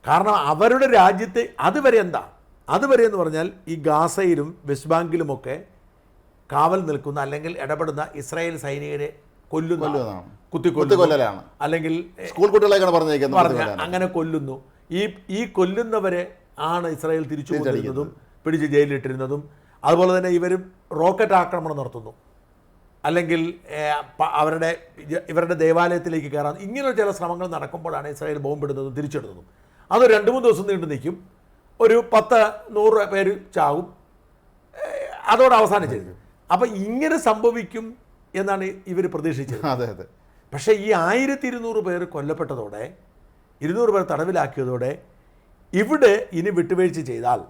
കാരണം അവരുടെ രാജ്യത്തെ അതുവരെ എന്ന് പറഞ്ഞാൽ ഈ ഗാസയിലും വെസ്റ്റ് ബാങ്കിലുമൊക്കെ കാവൽ നിൽക്കുന്ന അല്ലെങ്കിൽ ഇടപെടുന്ന ഇസ്രായേൽ സൈനികരെ കുത്തിക്കൊല്ലലാണ്. അല്ലെങ്കിൽ സ്കൂൾ കുട്ടികളെയൊക്കെ പറഞ്ഞ അങ്ങനെ കൊല്ലുന്നു. ഈ കൊല്ലുന്നവരെ ആണ് ഇസ്രായേൽ തിരിച്ചു കൊണ്ടിരുന്നതും പിടിച്ച് ജയിലിലിട്ടിരുന്നതും. അതുപോലെ തന്നെ ഇവരും റോക്കറ്റ് ആക്രമണം നടത്തുന്നു, അല്ലെങ്കിൽ ഇവരുടെ ദേവാലയത്തിലേക്ക് കയറാൻ, ഇങ്ങനെ ചില ശ്രമങ്ങൾ നടക്കുമ്പോഴാണ് ഇസ്രായേൽ ബോംബിടുന്നതും തിരിച്ചിടുന്നതും. അത് 2-3 ദിവസം നീണ്ടു നിൽക്കും. ഒരു 10-100 പേര് ചാവും, അതോടെ അവസാനിച്ചിരുന്നു. അപ്പം ഇങ്ങനെ സംഭവിക്കും എന്നാണ് ഇവർ പ്രതീക്ഷിച്ചത്. അതെ അതെ. പക്ഷേ ഈ 1200 പേർ കൊല്ലപ്പെട്ടതോടെ, 200 പേർ തടവിലാക്കിയതോടെ ഇവിടെ ഇനി വിട്ടുവീഴ്ച ചെയ്താൽ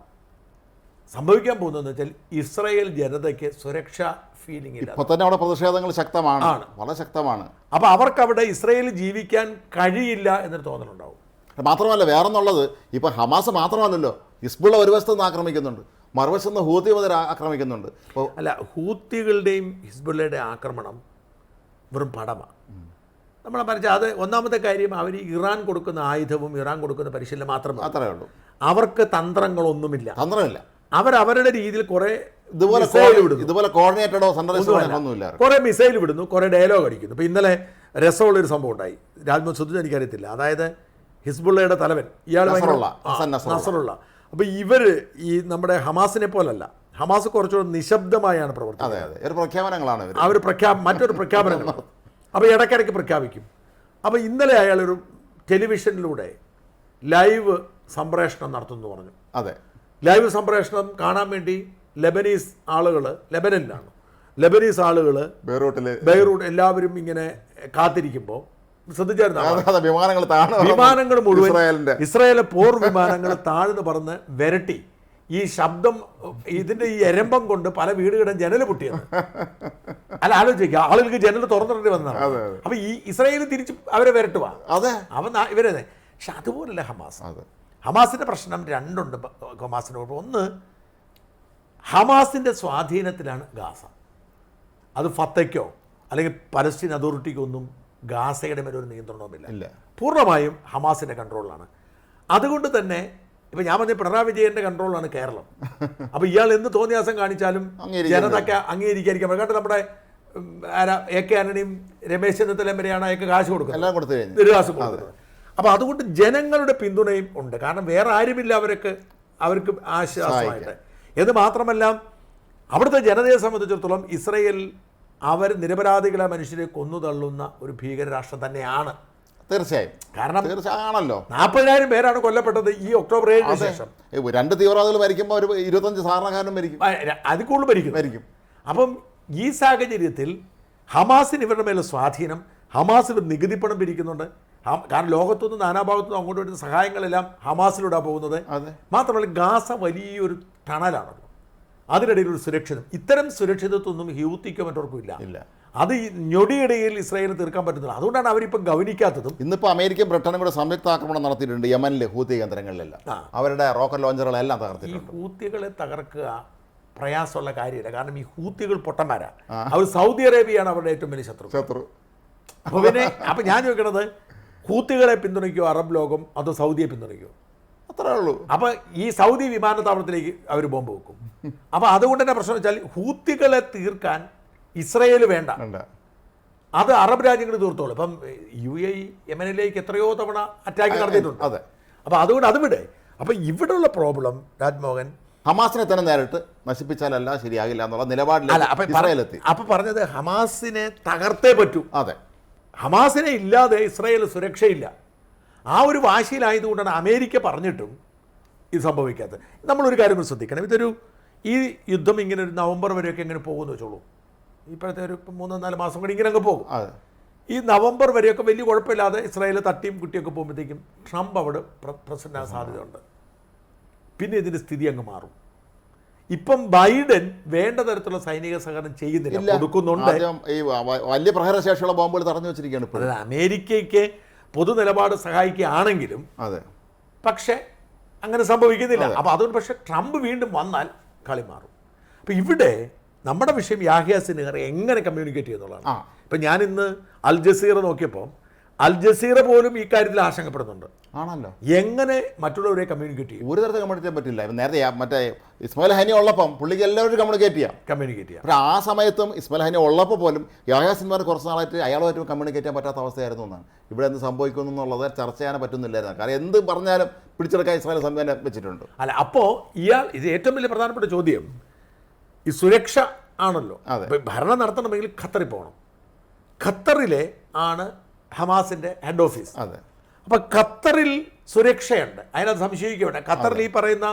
സംഭവിക്കാൻ പോകുന്നതെന്ന് വെച്ചാൽ ഇസ്രായേൽ ജനതയ്ക്ക് സുരക്ഷാ ഫീലിംഗ് ഇല്ല. ഇപ്പോൾ തന്നെ അവിടെ പ്രതിഷേധങ്ങൾ ശക്തമാണ്, വളരെ ശക്തമാണ്. അപ്പോൾ അവർക്കവിടെ ഇസ്രായേൽ ജീവിക്കാൻ കഴിയില്ല എന്നൊരു തോന്നലുണ്ടാവും. മാത്രമല്ല വേറൊന്നുള്ളത്, ഇപ്പം ഹമാസ് മാത്രമല്ലല്ലോ, ഹിസ്ബുള്ള ഒരു വശത്ത് നിന്ന് ആക്രമിക്കുന്നുണ്ട്, മറുവശത്ത് നിന്ന് ഹൂത്തി മുതൽ ആക്രമിക്കുന്നുണ്ട്. ഇപ്പോൾ അല്ല, ഹൂത്തികളുടെയും ഹിസ്ബുള്ളയുടെയും ആക്രമണം വെറും പടമാണ്. നമ്മളെ മനസ്സിൽ അത് ഒന്നാമത്തെ കാര്യം, അവർ ഇറാൻ കൊടുക്കുന്ന ആയുധവും ഇറാൻ കൊടുക്കുന്ന പരിശീലനം മാത്രമേ അത്രയേ ഉള്ളൂ. അവർക്ക് തന്ത്രങ്ങളൊന്നുമില്ല. തന്ത്രമില്ല. അവരവരുടെ രീതിയിൽ കുറേ ഇതുപോലെ കോർഡിനേറ്റഡോ ഒന്നുമില്ല. കുറേ മിസൈൽ വിടുന്നു, കുറേ ഡയലോഗ് അടിക്കുന്നു. ഇപ്പോൾ ഇന്നലെ രസമുള്ളൊരു സംഭവം ഉണ്ടായി, രാജ്മോഹൻ സുധു എനിക്കറിയത്തില്ല. അതായത് ഹിസ്ബുള്ളയുടെ തലവൻ ഇയാൾ നസറുള്ള. അപ്പോൾ ഇവർ ഈ നമ്മുടെ ഹമാസിനെ പോലല്ല, ഹമാസ് കുറച്ചുകൂടെ നിശബ്ദമായാണ് പ്രവർത്തിക്കുന്നത്. അവർ മറ്റൊരു പ്രഖ്യാപനങ്ങൾ അപ്പോൾ ഇടയ്ക്കിടയ്ക്ക് പ്രഖ്യാപിക്കും. അപ്പോൾ ഇന്നലെ അയാളൊരു ടെലിവിഷനിലൂടെ ലൈവ് സംപ്രേഷണം നടത്തുമെന്ന് പറഞ്ഞു. അതെ, ലൈവ് സംപ്രേഷണം കാണാൻ വേണ്ടി ലെബനീസ് ആളുകൾ, ലെബനീസ് ആളുകൾ ബെയ്റൂട്ട് എല്ലാവരും ഇങ്ങനെ കാത്തിരിക്കുമ്പോൾ ശ്രദ്ധിച്ചായിരുന്നു, വിമാനങ്ങൾ മുഴുവൻ ഇസ്രായേലിലെ പോർ വിമാനങ്ങൾ താഴ്ന്നു പറന്ന് വിരട്ടി ഈ ശബ്ദം, ഇതിന്റെ ഈ എരമ്പം കൊണ്ട് പല വീടുകളുടെ ജനൽ പൊട്ടിയത്. അല്ല, ആലോചിക്കുക, ആളുകൾക്ക് ജനൽ തുറന്നിട്ട് വന്നതാണ്. അപ്പൊ ഈ ഇസ്രായേൽ തിരിച്ച് അവരെ വിരട്ടുവാ, അവൻ ഇവരെ. പക്ഷെ അതുപോലല്ല ഹമാസ്. ഹമാസിന്റെ പ്രശ്നം രണ്ടുണ്ട്. ഹമാസിന്റെ ഒന്ന്, ഹമാസിന്റെ സ്വാധീനത്തിലാണ് ഗാസ. അത് ഫത്തയ്ക്കോ അല്ലെങ്കിൽ പലസ്തീൻ അതോറിറ്റിക്കോ ഒന്നും ഗാസയുടെ മേലെ ഒരു നിയന്ത്രണവുമില്ല. പൂർണ്ണമായും ഹമാസിന്റെ കൺട്രോളിലാണ്. അതുകൊണ്ട് തന്നെ ഇപ്പം ഞാൻ പറഞ്ഞ പിണറായി വിജയൻ്റെ കൺട്രോളിലാണ് കേരളം. അപ്പോൾ ഇയാൾ എന്ത് തോന്നിയാസം കാണിച്ചാലും ജനതയ്ക്ക് അംഗീകരിക്കാൻ പറ്റും. കാരണം നമ്മുടെ AK ആന്റണിയും രമേശ് ചെന്നിത്തലയും വരെയാണ് അയാൾക്ക് കാശ് കൊടുക്കുന്നത്, കാശ് കൊടുക്കുന്നത്. അപ്പോൾ അതുകൊണ്ട് ജനങ്ങളുടെ പിന്തുണയും ഉണ്ട്. കാരണം വേറെ ആരുമില്ല അവർക്ക് ആശ്വാസമായിട്ട്. എന്ന് മാത്രമല്ല, അവിടുത്തെ ജനതയെ സംബന്ധിച്ചിടത്തോളം ഇസ്രായേൽ അവർ നിരപരാധികളെ മനുഷ്യരെ കൊന്നു തള്ളുന്ന ഒരു ഭീകര രാഷ്ട്രം തന്നെയാണ്. തീർച്ചയായും. കാരണം ആണല്ലോ, 40,000 പേരാണ് കൊല്ലപ്പെട്ടത് ഈ ഒക്ടോബർ 7 ശേഷം. 2 തീവ്രവാദികൾ മരിക്കുമ്പോൾ ഒരു 25 സാധാരണക്കാരനും മരിക്കും, അതിൽ കൂടുതൽ മരിക്കും. അപ്പം ഈ സാഹചര്യത്തിൽ ഹമാസിന് ഇവരുടെ മേലെ സ്വാധീനം, ഹമാസിൽ നികുതിപ്പണം പിരിക്കുന്നുണ്ട്. കാരണം ലോകത്തുനിന്ന് നാനാഭാഗത്തുനിന്ന് അങ്ങോട്ട് വരുന്ന സഹായങ്ങളെല്ലാം ഹമാസിലൂടെ പോകുന്നത്. മാത്രമല്ല ഗാസ വലിയൊരു ടണലാണല്ലോ, അതിനിടയിൽ ഒരു സുരക്ഷിതം. ഇത്തരം സുരക്ഷിതത്വമൊന്നും ഹൂത്തിക്കോ മറ്റവർക്കും ഇല്ല. അത് ഈ ഞൊടിയിടയിൽ ഇസ്രായേലിന് തീർക്കാൻ പറ്റുന്നില്ല. അതുകൊണ്ടാണ് അവരിപ്പം ഗവനിക്കാത്തതും. ഇന്നിപ്പോൾ അമേരിക്കയും ബ്രിട്ടനും കൂടെ സംയുക്ത ആക്രമണം നടത്തിയിട്ടുണ്ട് യമനിൽ ഹൂത്തി കേന്ദ്രങ്ങളിലെല്ലാം. അവരുടെ റോക്കറ്റ് ലോഞ്ചറുകളെല്ലാം തകർത്തിട്ടുണ്ട്. ഈ ഹൂത്തികളെ തകർക്കുക പ്രയാസമുള്ള കാര്യമില്ല. കാരണം ഈ ഹൂത്തികൾ പൊട്ടന്മാരാ. അവർ സൗദി അറേബ്യയാണ് അവരുടെ ഏറ്റവും വലിയ ശത്രു. അപ്പം ഞാൻ ചോദിക്കണത്, ഹൂത്തികളെ പിന്തുണയ്ക്കുമോ അറബ് ലോകം, അതോ സൗദിയെ പിന്തുണയ്ക്കുമോ? അത്രേ ഉള്ളൂ. അപ്പോൾ ഈ സൗദി വിമാനത്താവളത്തിലേക്ക് അവർ ബോംബ് വെക്കും. അപ്പോൾ അതുകൊണ്ട് തന്നെ പ്രശ്നം വെച്ചാൽ ഹൂത്തികളെ തീർക്കാൻ ഇസ്രായേൽ വേണ്ട, അത് അറബ് രാജ്യങ്ങൾ തീർത്തോളൂ. ഇപ്പം UAE യമനിലേക്ക് എത്രയോ തവണ അറ്റാക്ക് നടത്തിയിട്ടുണ്ട്. അതെ. അപ്പോൾ അതുകൊണ്ട് അത് വിട്. അപ്പോൾ ഇവിടെയുള്ള പ്രോബ്ലം രാജ്മോഹൻ, ഹമാസിനെ തന്നെ നേരിട്ട് നശിപ്പിച്ചാലല്ല ശരിയാകില്ല എന്നുള്ള നിലപാടിൽ ഇസ്രായേലെത്തി. അപ്പോൾ പറഞ്ഞത് ഹമാസിനെ തകർത്തേ പറ്റൂ. അതെ, ഹമാസിനെ ഇല്ലാതെ ഇസ്രായേൽ സുരക്ഷയില്ല. ആ ഒരു വാശിയിലായതുകൊണ്ടാണ് അമേരിക്ക പറഞ്ഞിട്ടും ഇത് സംഭവിക്കാത്തത്. നമ്മളൊരു കാര്യം ശ്രദ്ധിക്കണം, ഈ യുദ്ധം ഇങ്ങനെ ഒരു നവംബർ വരെയൊക്കെ എങ്ങനെ പോകുമെന്ന് വെച്ചോളൂ. ഇപ്പോഴത്തെ ഒരു 3-4 മാസം കൂടി ഇങ്ങനെ അങ്ങ് പോകും. ഈ നവംബർ വരെയൊക്കെ വലിയ കുഴപ്പമില്ലാതെ ഇസ്രായേൽ തട്ടിയും കുട്ടിയൊക്കെ പോകുമ്പോഴത്തേക്കും ട്രംപ് അവിടെ പ്രസിഡന്റ് ആകാൻ സാധ്യതയുണ്ട്. പിന്നെ ഇതിൻ്റെ സ്ഥിതി അങ്ങ് മാറും. ഇപ്പം ബൈഡൻ വേണ്ട തരത്തിലുള്ള സൈനിക സഹകരണം ചെയ്യുന്നില്ല, കൊടുക്കുന്നുണ്ട്. ഈ വലിയ പ്രഹരശേഷിയുള്ള ബോംബുകൾ തടഞ്ഞു വെച്ചിരിക്കുകയാണ്. അതായത് അമേരിക്കയ്ക്ക് പൊതു നിലപാട് സഹായിക്കുകയാണെങ്കിലും പക്ഷേ അങ്ങനെ സംഭവിക്കുന്നില്ല. അപ്പോൾ അതുകൊണ്ട് പക്ഷേ ട്രംപ് വീണ്ടും വന്നാൽ കളി മാറും. അപ്പോൾ ഇവിടെ നമ്മുടെ വിഷയം യാഹ്യ സിൻവർ എങ്ങനെ കമ്മ്യൂണിക്കേറ്റ് ചെയ്യുന്നുള്ളതാണ്. ഇപ്പം ഞാനിന്ന് അൽ ജസീറ നോക്കിയപ്പോൾ അൽ ജസീറ പോലും ഈ കാര്യത്തിൽ ആശങ്കപ്പെടുന്നുണ്ട്. ആണല്ലോ, എങ്ങനെ മറ്റുള്ളവരെ കമ്മ്യൂണിക്കേറ്റ് ചെയ്യും? ഒരു തരത്തിൽ കമ്മ്യൂണിക്കേറ്റ് ചെയ്യാൻ പറ്റില്ല. നേരത്തെ മറ്റേ ഇസ്മായിൽ ഹനി ഉള്ളപ്പം പുള്ളിക്ക് എല്ലാവരും കമ്മ്യൂണിക്കേറ്റ് ചെയ്യാം. പക്ഷേ ആ സമയത്തും ഇസ്മായിൽ ഹനി ഉള്ളപ്പോൾ പോലും യാഹ്യ സിൻവർ കുറച്ച് നാളായിട്ട് അയാളുമായിട്ട് കമ്മ്യൂണിക്കേറ്റ് ചെയ്യാൻ പറ്റാത്ത അവസ്ഥയായിരുന്നു എന്നാണ്. ഇവിടെ എന്ത് സംഭവിക്കുന്നു എന്നുള്ളത് ചർച്ച ചെയ്യാൻ പറ്റുന്നില്ലായിരുന്നു. കാരണം എന്ത് പറഞ്ഞാലും പിടിച്ചെടുക്കാൻ ഇസ്മായിൽ സംവിധാനം വെച്ചിട്ടുണ്ട്. അല്ല, അപ്പോൾ ഇത് ഏറ്റവും വലിയ പ്രധാനപ്പെട്ട ചോദ്യം ഈ സുരക്ഷ ആണല്ലോ. ഭരണം നടത്തണമെങ്കിൽ ഖത്തറിൽ പോകണം. ഖത്തറിലെ ആണ് ഹമാസിൻ്റെ ഹെഡ് ഓഫീസ്. അതെ. അപ്പം ഖത്തറിൽ സുരക്ഷയുണ്ട്, അതിനകത്ത് സംശയിക്കുകയുണ്ട്. ഖത്തറിൽ ഈ പറയുന്ന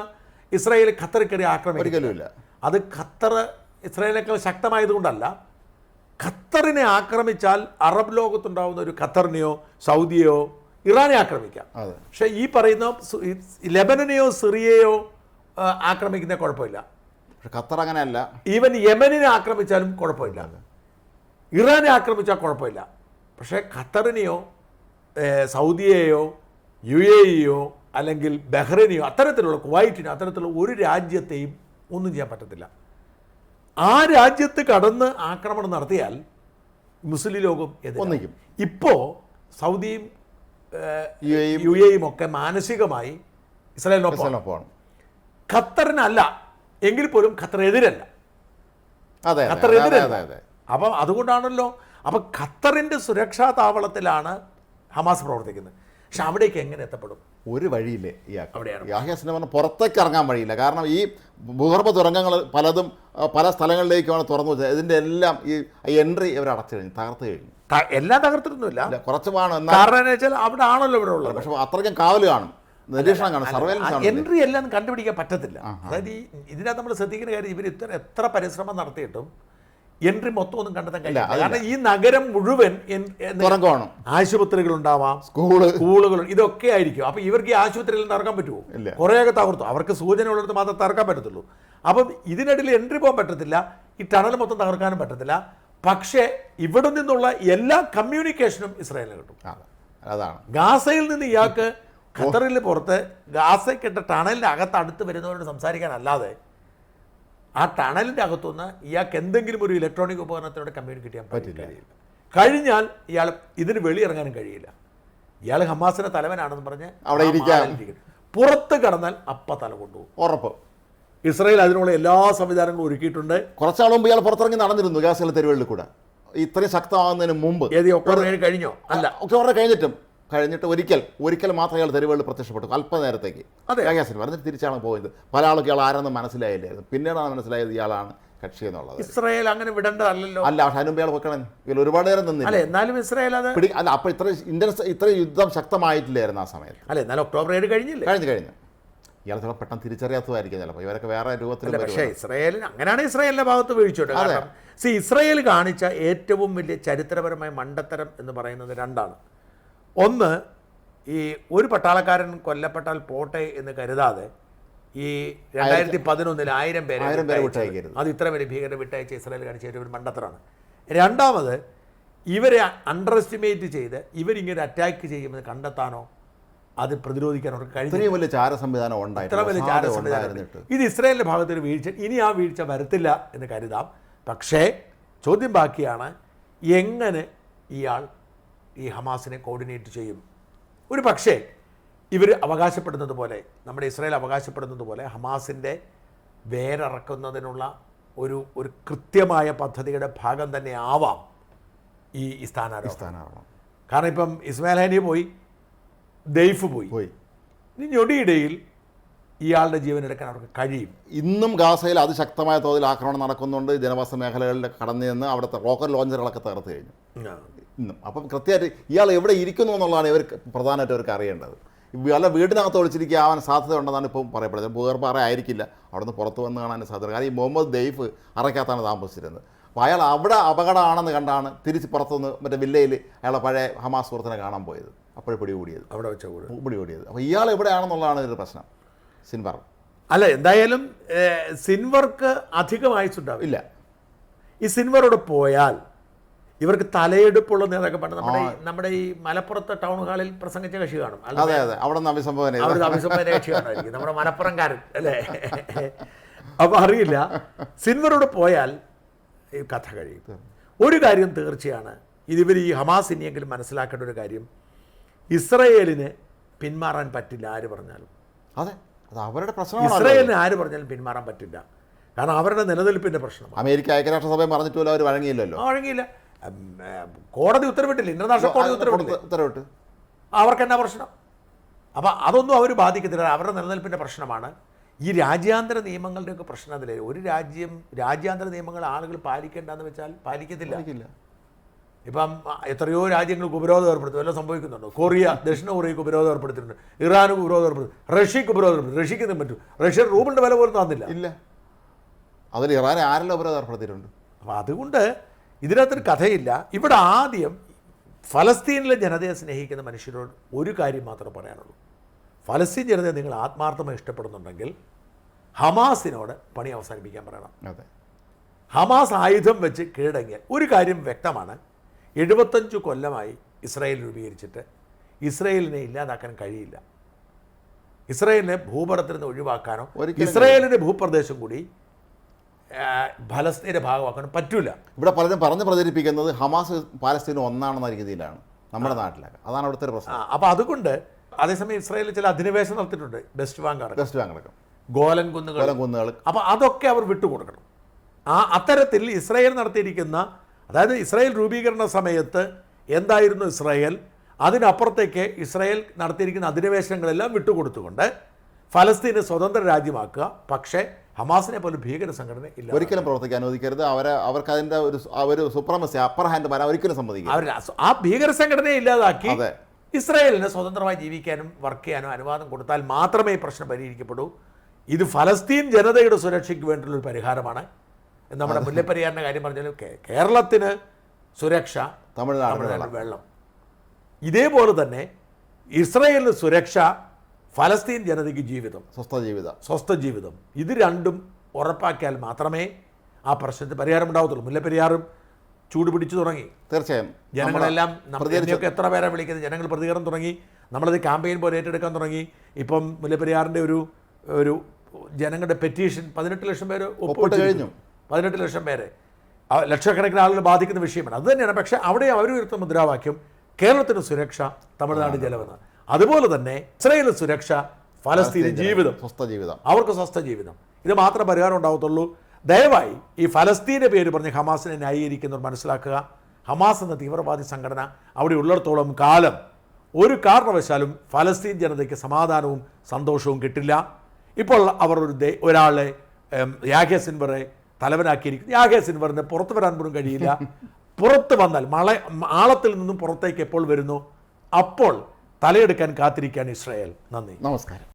ഇസ്രായേൽ ഖത്തറിൽ കയറി ആക്രമിക്കില്ല. അത് ഖത്തർ ഇസ്രായേലിനേക്കാൾ ശക്തമായതുകൊണ്ടല്ല. ഖത്തറിനെ ആക്രമിച്ചാൽ അറബ് ലോകത്തുണ്ടാകുന്ന ഒരു ഖത്തറിനെയോ സൗദിയോ ഇറാനെ ആക്രമിക്കാം. പക്ഷെ ഈ പറയുന്ന ലെബനനെയോ സിറിയയോ ആക്രമിക്കുന്ന കുഴപ്പമില്ല. ഖത്തർ അങ്ങനെയല്ല. ഈവൻ യമനിനെ ആക്രമിച്ചാലും കുഴപ്പമില്ല, ഇറാനെ ആക്രമിച്ചാൽ കുഴപ്പമില്ല. പക്ഷേ ഖത്തറിനെയോ സൗദിയെയോ UAEയോ അല്ലെങ്കിൽ ബഹ്റൈനെയോ അത്തരത്തിലുള്ള കുവൈറ്റിനോ അത്തരത്തിലുള്ള ഒരു രാജ്യത്തെയും ഒന്നും ചെയ്യാൻ പറ്റത്തില്ല. ആ രാജ്യത്ത് കടന്ന് ആക്രമണം നടത്തിയാൽ മുസ്ലിം ലോകം ഒന്നിക്കും. ഇപ്പോൾ സൗദിയും UAEയും ഒക്കെ മാനസികമായി ഇസ്രായേലിനൊപ്പം. ഖത്തറിനല്ല എങ്കിൽ പോലും ഖത്തർ എതിരല്ല. ഖത്തർ എതിരല്ല. അപ്പം അതുകൊണ്ടാണല്ലോ അപ്പം ഖത്തറിൻ്റെ സുരക്ഷാ താവളത്തിലാണ് ഹമാസ് പ്രവർത്തിക്കുന്നത്. പക്ഷെ അവിടേക്ക് എങ്ങനെ എത്തപ്പെടും? ഒരു വഴിയില്ലേ അവിടെയാണ്. യാഹ്യ സിൻവറിന് പുറത്തേക്ക് ഇറങ്ങാൻ വഴിയില്ല. കാരണം ഈ ഭൂഗർഭ തുരങ്കങ്ങൾ പലതും പല സ്ഥലങ്ങളിലേക്കാണ് തുറന്നു വെച്ചത്. ഇതിൻ്റെ എല്ലാം ഈ എൻട്രി ഇവർ അടച്ചു കഴിഞ്ഞു, തകർത്ത് കഴിഞ്ഞു. എല്ലാം തകർത്തിരുന്നില്ല, കുറച്ച് വേണം. കാരണം വെച്ചാൽ അവിടെ ആണല്ലോ ഇവിടെ ഉള്ളത്. പക്ഷെ അത്രയ്ക്കും കാവൽ കാണും, നിരീക്ഷണം കാണും, സർവൈലൻസ്. എൻട്രി എല്ലാം കണ്ടുപിടിക്കാൻ പറ്റത്തില്ല. അതായത് ഇതിനകത്ത് നമ്മൾ ശ്രദ്ധിക്കുന്ന കാര്യം, ഇവർ എത്ര പരിശ്രമം നടത്തിയിട്ടും എൻട്രി മൊത്തം ഒന്നും കണ്ടെത്താൻ കഴിയില്ല. കാരണം ഈ നഗരം മുഴുവൻ ആശുപത്രികൾ ഉണ്ടാവാം, സ്കൂളുകൾ, ഇതൊക്കെ ആയിരിക്കും. അപ്പൊ ഇവർക്ക് ഈ ആശുപത്രിയിൽ തകർക്കാൻ പറ്റുമോ? കുറേയൊക്കെ തകർത്തു. അവർക്ക് സൂചന ഉള്ളിടത്ത് മാത്രമേ തകർക്കാൻ പറ്റത്തുള്ളൂ. അപ്പം ഇതിനിടയിൽ എൻട്രി പോകാൻ പറ്റത്തില്ല, ഈ ടണൽ മൊത്തം തകർക്കാനും പറ്റത്തില്ല. പക്ഷേ ഇവിടെ നിന്നുള്ള എല്ലാ കമ്മ്യൂണിക്കേഷനും ഇസ്രായേലിന് കിട്ടും. അതാണ് ഗാസയിൽ നിന്ന് ഇയാൾക്ക് ഖത്തറിൽ പുറത്ത് ഗാസയ്ക്കിട്ട ടണലിൻ്റെ അകത്ത് അടുത്ത് വരുന്നവരോട് സംസാരിക്കാനല്ലാതെ ആ ടണലിൻ്റെ അകത്തുനിന്ന് ഇയാൾക്ക് എന്തെങ്കിലും ഒരു ഇലക്ട്രോണിക് ഉപകരണത്തിനോട് കമ്മ്യൂണിക്കേറ്റ് ചെയ്യാൻ പറ്റില്ല. കഴിഞ്ഞാൽ ഇയാൾ ഇതിന് വെളിയിറങ്ങാനും കഴിയില്ല. ഇയാൾ ഹമാസിന്റെ തലവനാണെന്ന് പറഞ്ഞ് അവിടെ ഇരിക്കും. പുറത്ത് കടന്നാൽ തല കൊണ്ടുപോകും, ഉറപ്പ്. ഇസ്രായേൽ അതിനുള്ള എല്ലാ സംവിധാനങ്ങളും ഒരുക്കിയിട്ടുണ്ട്. കുറച്ചാൾ മുമ്പ് ഇയാൾ പുറത്തിറങ്ങി നടന്നിരുന്നു ഗാസയിലെ തെരുവുകളിൽ കൂടെ, ഇത്രയും ശക്തമാകുന്നതിന് മുമ്പ്. ഒക്ടോബർ 7 കഴിഞ്ഞോ? അല്ല, ഒക്ടോബർ കഴിഞ്ഞിട്ട് ഒരിക്കൽ മാത്രമേ അയാൾ തെരുവുകളിൽ പ്രത്യക്ഷപ്പെട്ടു, അല്പനേരത്തേക്ക്. പറഞ്ഞിട്ട് തിരിച്ചാണ് പോയത്. പല ആൾക്ക് ഇയാൾ ആരെന്ന് മനസ്സിലായില്ലായിരുന്നു. പിന്നീടാണ് മനസ്സിലായത് ഇയാളാണ് കക്ഷി എന്നുള്ളത്. ഇസ്രായേൽ അങ്ങനെ വിടേണ്ടതല്ലോ. അല്ല, പക്ഷെ അതിനുമ്പ് ഇയാൾ വെക്കണം. ഇയാൾ ഒരുപാട് നേരം നിന്നില്ല. എന്നാലും ഇസ്രായേൽ അല്ല, അപ്പൊ ഇത്ര യുദ്ധം ശക്തമായിട്ടില്ലായിരുന്നു ആ സമയത്ത്. അല്ല, എന്നാലും ഒക്ടോബർ 7 കഴിഞ്ഞു. ഇയാൾ ചിലപ്പോൾ പെട്ടെന്ന് തിരിച്ചറിയാത്തതായിരിക്കും ചിലപ്പോൾ. ഇവരൊക്കെ വേറെ രൂപത്തിൽ. പക്ഷേ ഇസ്രായേലിന് അങ്ങനെയാണ് ഇസ്രായേലിന്റെ ഭാഗത്ത് വീഴ്ചയുണ്ട്. കാരണം ഇസ്രായേൽ കാണിച്ച ഏറ്റവും വലിയ ചരിത്രപരമായ മണ്ടത്തരം എന്ന് പറയുന്നത് രണ്ടാണ്. ഒന്ന്, ഈ ഒരു പട്ടാളക്കാരൻ കൊല്ലപ്പെട്ടാൽ പോട്ടെ എന്ന് കരുതാതെ ഈ 2011 1000 പേരെ വിട്ടയക്കരുത്. അത് ഇത്ര വലിയ ഭീകരത വിട്ടയച്ച ഇസ്രായേൽ കാണിച്ച ഒരു മണ്ടത്തരമാണ്. രണ്ടാമത്, ഇവരെ അണ്ടർ എസ്റ്റിമേറ്റ് ചെയ്ത് ഇവരിങ്ങനെ അറ്റാക്ക് ചെയ്യുമെന്ന് കണ്ടെത്താനോ അത് പ്രതിരോധിക്കാൻ അവർക്ക് കഴിഞ്ഞു. ഇത്ര വലിയ ചാര സംവിധാനം ഇത് ഇസ്രായേലിൻ്റെ ഭാഗത്തൊരു വീഴ്ച. ഇനി ആ വീഴ്ച വരത്തില്ല എന്ന് കരുതാം. പക്ഷേ ചോദ്യം ബാക്കിയാണ്, എങ്ങനെ ഇയാൾ ഈ ഹമാസിനെ കോർഡിനേറ്റ് ചെയ്യും? ഒരു പക്ഷേ ഇവർ അവകാശപ്പെടുന്നത് പോലെ, നമ്മുടെ ഇസ്രായേൽ അവകാശപ്പെടുന്നത് പോലെ ഹമാസിൻ്റെ വേരറക്കുന്നതിനുള്ള ഒരു കൃത്യമായ പദ്ധതിയുടെ ഭാഗം തന്നെ ആവാം ഈ സ്ഥാനാരോഹണം. കാരണം ഇപ്പം ഇസ്മായിൽ ഹാനി പോയി, ദൈഫ് പോയി. ഇനി ഞൊടിയിടയിൽ ഇയാളുടെ ജീവനെടുക്കാൻ അവർക്ക് കഴിയും. ഇന്നും ഗാസയിൽ അതിശക്തമായ തോതിൽ ആക്രമണം നടക്കുന്നുണ്ട്. ജനവാസ മേഖലകളിൽ കടന്നു നിന്ന് അവിടുത്തെ റോക്കറ്റ് ലോഞ്ചറുകളൊക്കെ തകർത്ത് കഴിഞ്ഞു ഇന്നും. അപ്പം കൃത്യമായിട്ട് ഇയാൾ എവിടെ ഇരിക്കുന്നു എന്നുള്ളതാണ് ഇവർ പ്രധാനമായിട്ട് അവർക്ക് അറിയേണ്ടത്. വല്ല വീടിനകത്ത് ഒളിച്ചിരിക്കാവാൻ സാധ്യത ഉണ്ടെന്നാണ് ഇപ്പം പറയപ്പെടുന്നത്. ഭൂഗർഭ അറ ആയിരിക്കില്ല, അവിടെ നിന്ന് പുറത്ത് വന്ന് കാണാൻ സാധ്യത. കാരണം ഈ മുഹമ്മദ് ദൈഫ് അറയ്ക്കകത്താണ് താമസിച്ചിരുന്നത്. അപ്പോൾ അയാൾ അവിടെ അപകടമാണെന്ന് കണ്ടാണ് തിരിച്ച് പുറത്തുനിന്ന് മറ്റേ വില്ലയിൽ അയാളെ പഴയ ഹമാസ് സുഹൃത്തിനെ കാണാൻ പോയത്. അപ്പോഴും പിടികൂടിയത്. അപ്പോൾ ഇയാൾ എവിടെയാണെന്നുള്ളതാണ് ഒരു പ്രശ്നം. സിൻവർ അല്ല, എന്തായാലും സിൻവർക്ക് അധികം ആയുസുണ്ടാവില്ല. ഈ സിൻവറോട് പോയാൽ ഇവർക്ക് തലയെടുപ്പുള്ള നേതാക്കൾ പണ്ട് നമ്മുടെ ഈ മലപ്പുറത്തെ ടൗൺ ഹാളിൽ പ്രസംഗിച്ച കക്ഷി കാണും. അവിടെ അഭിസംബോധന കക്ഷി കാണുമായിരിക്കും, നമ്മുടെ മലപ്പുറംകാരൻ അല്ലേ? അപ്പം അറിയില്ല, സിൻവറോട് പോയാൽ ഈ കഥ കഴിയും. ഒരു കാര്യം തീർച്ചയാണ്, ഇതിവർ ഈ ഹമാസ് ഇനിയെങ്കിലും മനസ്സിലാക്കേണ്ട ഒരു കാര്യം, ഇസ്രയേലിന് പിന്മാറാൻ പറ്റില്ല ആര് പറഞ്ഞാലും. അതെ, അത് അവരുടെ പ്രശ്നം. ഇസ്രയേലിന് ആര് പറഞ്ഞാലും പിന്മാറാൻ പറ്റില്ല. കാരണം അവരുടെ നിലനിൽപ്പിൻ്റെ പ്രശ്നമാണ്. അമേരിക്ക ഐക്യരാഷ്ട്രസഭയെ പറഞ്ഞിട്ടുമല്ലോ, അവർ വഴങ്ങിയില്ലല്ലോ. വഴങ്ങിയില്ല, കോടതി ഉത്തരവിട്ടില്ല, ഇന്റർനാഷണൽ കോടതി ഉത്തരവിട്ട്. അവർക്ക് എന്നാ പ്രശ്നം? അപ്പം അതൊന്നും അവർ ബാധിക്കത്തില്ല, അവരുടെ നിലനിൽപ്പിൻ്റെ പ്രശ്നമാണ്. ഈ രാജ്യാന്തര നിയമങ്ങളുടെയൊക്കെ പ്രശ്നം അതിലെ ഒരു രാജ്യാന്തര നിയമങ്ങൾ ആളുകൾ പാലിക്കേണ്ടെന്ന് വെച്ചാൽ പാലിക്കത്തില്ല. ഇപ്പം എത്രയോ രാജ്യങ്ങൾക്ക് ഉപരോധം ഏർപ്പെടുത്തും, എല്ലാം സംഭവിക്കുന്നുണ്ടോ? ദക്ഷിണ കൊറിയക്ക് ഉപരോധം ഏർപ്പെടുത്തിയിട്ടുണ്ട്, ഇറാനും ഉപരോധം ഏർപ്പെടുത്തും, റഷ്യക്ക് ഉപരോധം ഏർപ്പെടുത്തും. റഷ്യക്ക് എന്തും പറ്റും? റഷ്യ റൂബിളിൻ്റെ വില പോലും തന്നില്ല. ഇല്ല, അതിൽ ഇറാനെ ആരെല്ലാം ഉപരോധം ഏർപ്പെടുത്തിയിട്ടുണ്ട്. അപ്പം അതുകൊണ്ട് ഇതിനകത്തൊരു കഥയില്ല. ഇവിടെ ആദ്യം ഫലസ്തീനിലെ ജനതയെ സ്നേഹിക്കുന്ന മനുഷ്യരോട് ഒരു കാര്യം മാത്രമേ പറയാനുള്ളൂ. ഫലസ്തീൻ ജനതയെ നിങ്ങൾ ആത്മാർത്ഥമായി ഇഷ്ടപ്പെടുന്നുണ്ടെങ്കിൽ ഹമാസിനോട് പണി അവസാനിപ്പിക്കാൻ പറയണം. അതെ, ഹമാസ് ആയുധം വെച്ച് കീഴടങ്ങിയാൽ ഒരു കാര്യം വ്യക്തമാണ്, 75 കൊല്ലമായി ഇസ്രായേൽ രൂപീകരിച്ചിട്ട് ഇസ്രായേലിനെ ഇല്ലാതാക്കാൻ കഴിയില്ല. ഇസ്രായേലിനെ ഭൂപടത്തിൽ നിന്ന് ഒഴിവാക്കാനോ ഇസ്രായേലിൻ്റെ ഭൂപ്രദേശം കൂടി ഫലസ്തീൻ്റെ ഭാഗമാക്കാനോ പറ്റൂല. ഇവിടെ പലരും പറഞ്ഞ് പ്രചരിപ്പിക്കുന്നത് ഹമാസ് പാലസ്തീനും ഒന്നാണെന്ന രീതിയിലാണ് നമ്മുടെ നാട്ടിലൊക്കെ. അതാണ് അവിടുത്തെ ഒരു പ്രശ്നം. അപ്പോൾ അതുകൊണ്ട് അതേസമയം ഇസ്രായേലിൽ ചില അധിനിവേശം നടത്തിയിട്ടുണ്ട്. വെസ്റ്റ് ബാങ്ക് അടക്കം ഗോലൻ കുന്നുകൾ. അപ്പോൾ അതൊക്കെ അവർ വിട്ടുകൊടുക്കണം. അത്തരത്തിൽ ഇസ്രായേൽ നടത്തിയിരിക്കുന്ന, അതായത് ഇസ്രായേൽ രൂപീകരണ സമയത്ത് എന്തായിരുന്നു ഇസ്രായേൽ, അതിനപ്പുറത്തേക്ക് ഇസ്രായേൽ നടത്തിയിരിക്കുന്ന അധിനിവേശങ്ങളെല്ലാം വിട്ടുകൊടുത്തുകൊണ്ട് ഫലസ്തീനെ സ്വതന്ത്ര രാജ്യമാക്കുക. പക്ഷേ ഹമാസിനെ പോലെ ഭീകര സംഘടന ഇല്ല, ഒരിക്കലും പ്രവർത്തിക്കാൻ അനുവദിക്കരുത്. അവർക്ക് അതിൻ്റെ ഒരു സുപ്രമസി, അപ്പർ ഹാൻഡ് വരാൻ ഒരിക്കലും സമ്മതിക്കില്ല. ആ ഭീകര സംഘടനയെ ഇല്ലാതാക്കി ഇസ്രായേലിന് സ്വതന്ത്രമായി ജീവിക്കാനും വർക്ക് ചെയ്യാനും അനുവാദം കൊടുത്താൽ മാത്രമേ ഈ പ്രശ്നം പരിഹരിക്കപ്പെടൂ. ഇത് ഫലസ്തീൻ ജനതയുടെ സുരക്ഷയ്ക്ക് വേണ്ടിയുള്ളൊരു പരിഹാരമാണ്. നമ്മുടെ മുല്ലപ്പെരിയാറിൻ്റെ കാര്യം പറഞ്ഞാലും കേരളത്തിന് സുരക്ഷ, തമിഴ്നാട് വെള്ളം. ഇതേപോലെ തന്നെ ഇസ്രായേലിന് സുരക്ഷ, ഫലസ്തീൻ ജനതയ്ക്ക് ജീവിതം, സ്വസ്ഥ ജീവിതം. ഇത് രണ്ടും ഉറപ്പാക്കിയാൽ മാത്രമേ ആ പ്രശ്നത്തിന് പരിഹാരം ഉണ്ടാവത്തുള്ളൂ. മുല്ലപ്പെരിയാറും ചൂട് പിടിച്ചു തുടങ്ങി. തീർച്ചയായും ജനങ്ങളെല്ലാം നമ്മളൊക്കെ എത്ര പേരെ വിളിക്കുന്നത്, ജനങ്ങൾ പ്രതികരണം തുടങ്ങി. നമ്മളത് ക്യാമ്പയിൻ പോലെ ഏറ്റെടുക്കാൻ തുടങ്ങി. ഇപ്പം മുല്ലപ്പെരിയാറിൻ്റെ ഒരു ജനങ്ങളുടെ പെറ്റീഷൻ 18 ലക്ഷം പേര് ഒപ്പിട്ട് കഴിഞ്ഞു. 18 ലക്ഷം പേരെ, ലക്ഷക്കണക്കിന് ആളുകൾ ബാധിക്കുന്ന വിഷയമാണ്. അത് തന്നെയാണ്. പക്ഷേ അവിടെ അവർ ഉയർത്തുന്ന മുദ്രാവാക്യം കേരളത്തിന് സുരക്ഷ, തമിഴ്നാട് ജലമെന്ന്. അതുപോലെ തന്നെ ഇസ്രായേലിന് സുരക്ഷ, ഫലസ്തീന് ജീവിതം, അവർക്ക് സ്വസ്ഥ ജീവിതം. ഇത് മാത്രം പരിഹാരം ഉണ്ടാവത്തുള്ളൂ. ദയവായി ഈ ഫലസ്തീൻ്റെ പേര് പറഞ്ഞ് ഹമാസിനെ ന്യായീകരിക്കുന്നവർ മനസ്സിലാക്കുക, ഹമാസ് എന്ന തീവ്രവാദി സംഘടന അവിടെ ഉള്ളിടത്തോളം കാലം ഒരു കാരണവശാലും ഫലസ്തീൻ ജനതയ്ക്ക് സമാധാനവും സന്തോഷവും കിട്ടില്ല. ഇപ്പോൾ അവർ ഒരാളെ യാഹ്യ സിൻവറെ തലവനാക്കിയിരിക്കുന്നു. യാഹ്യ സിൻവറിന് പുറത്തു വരാൻ പോലും കഴിയില്ല. പുറത്ത് വന്നാൽ ആളത്തിൽ നിന്നും പുറത്തേക്ക് എപ്പോൾ വരുന്നു അപ്പോൾ തലയെടുക്കാൻ കാത്തിരിക്കുകയാണ് ഇസ്രായേൽ. നന്ദി, നമസ്കാരം.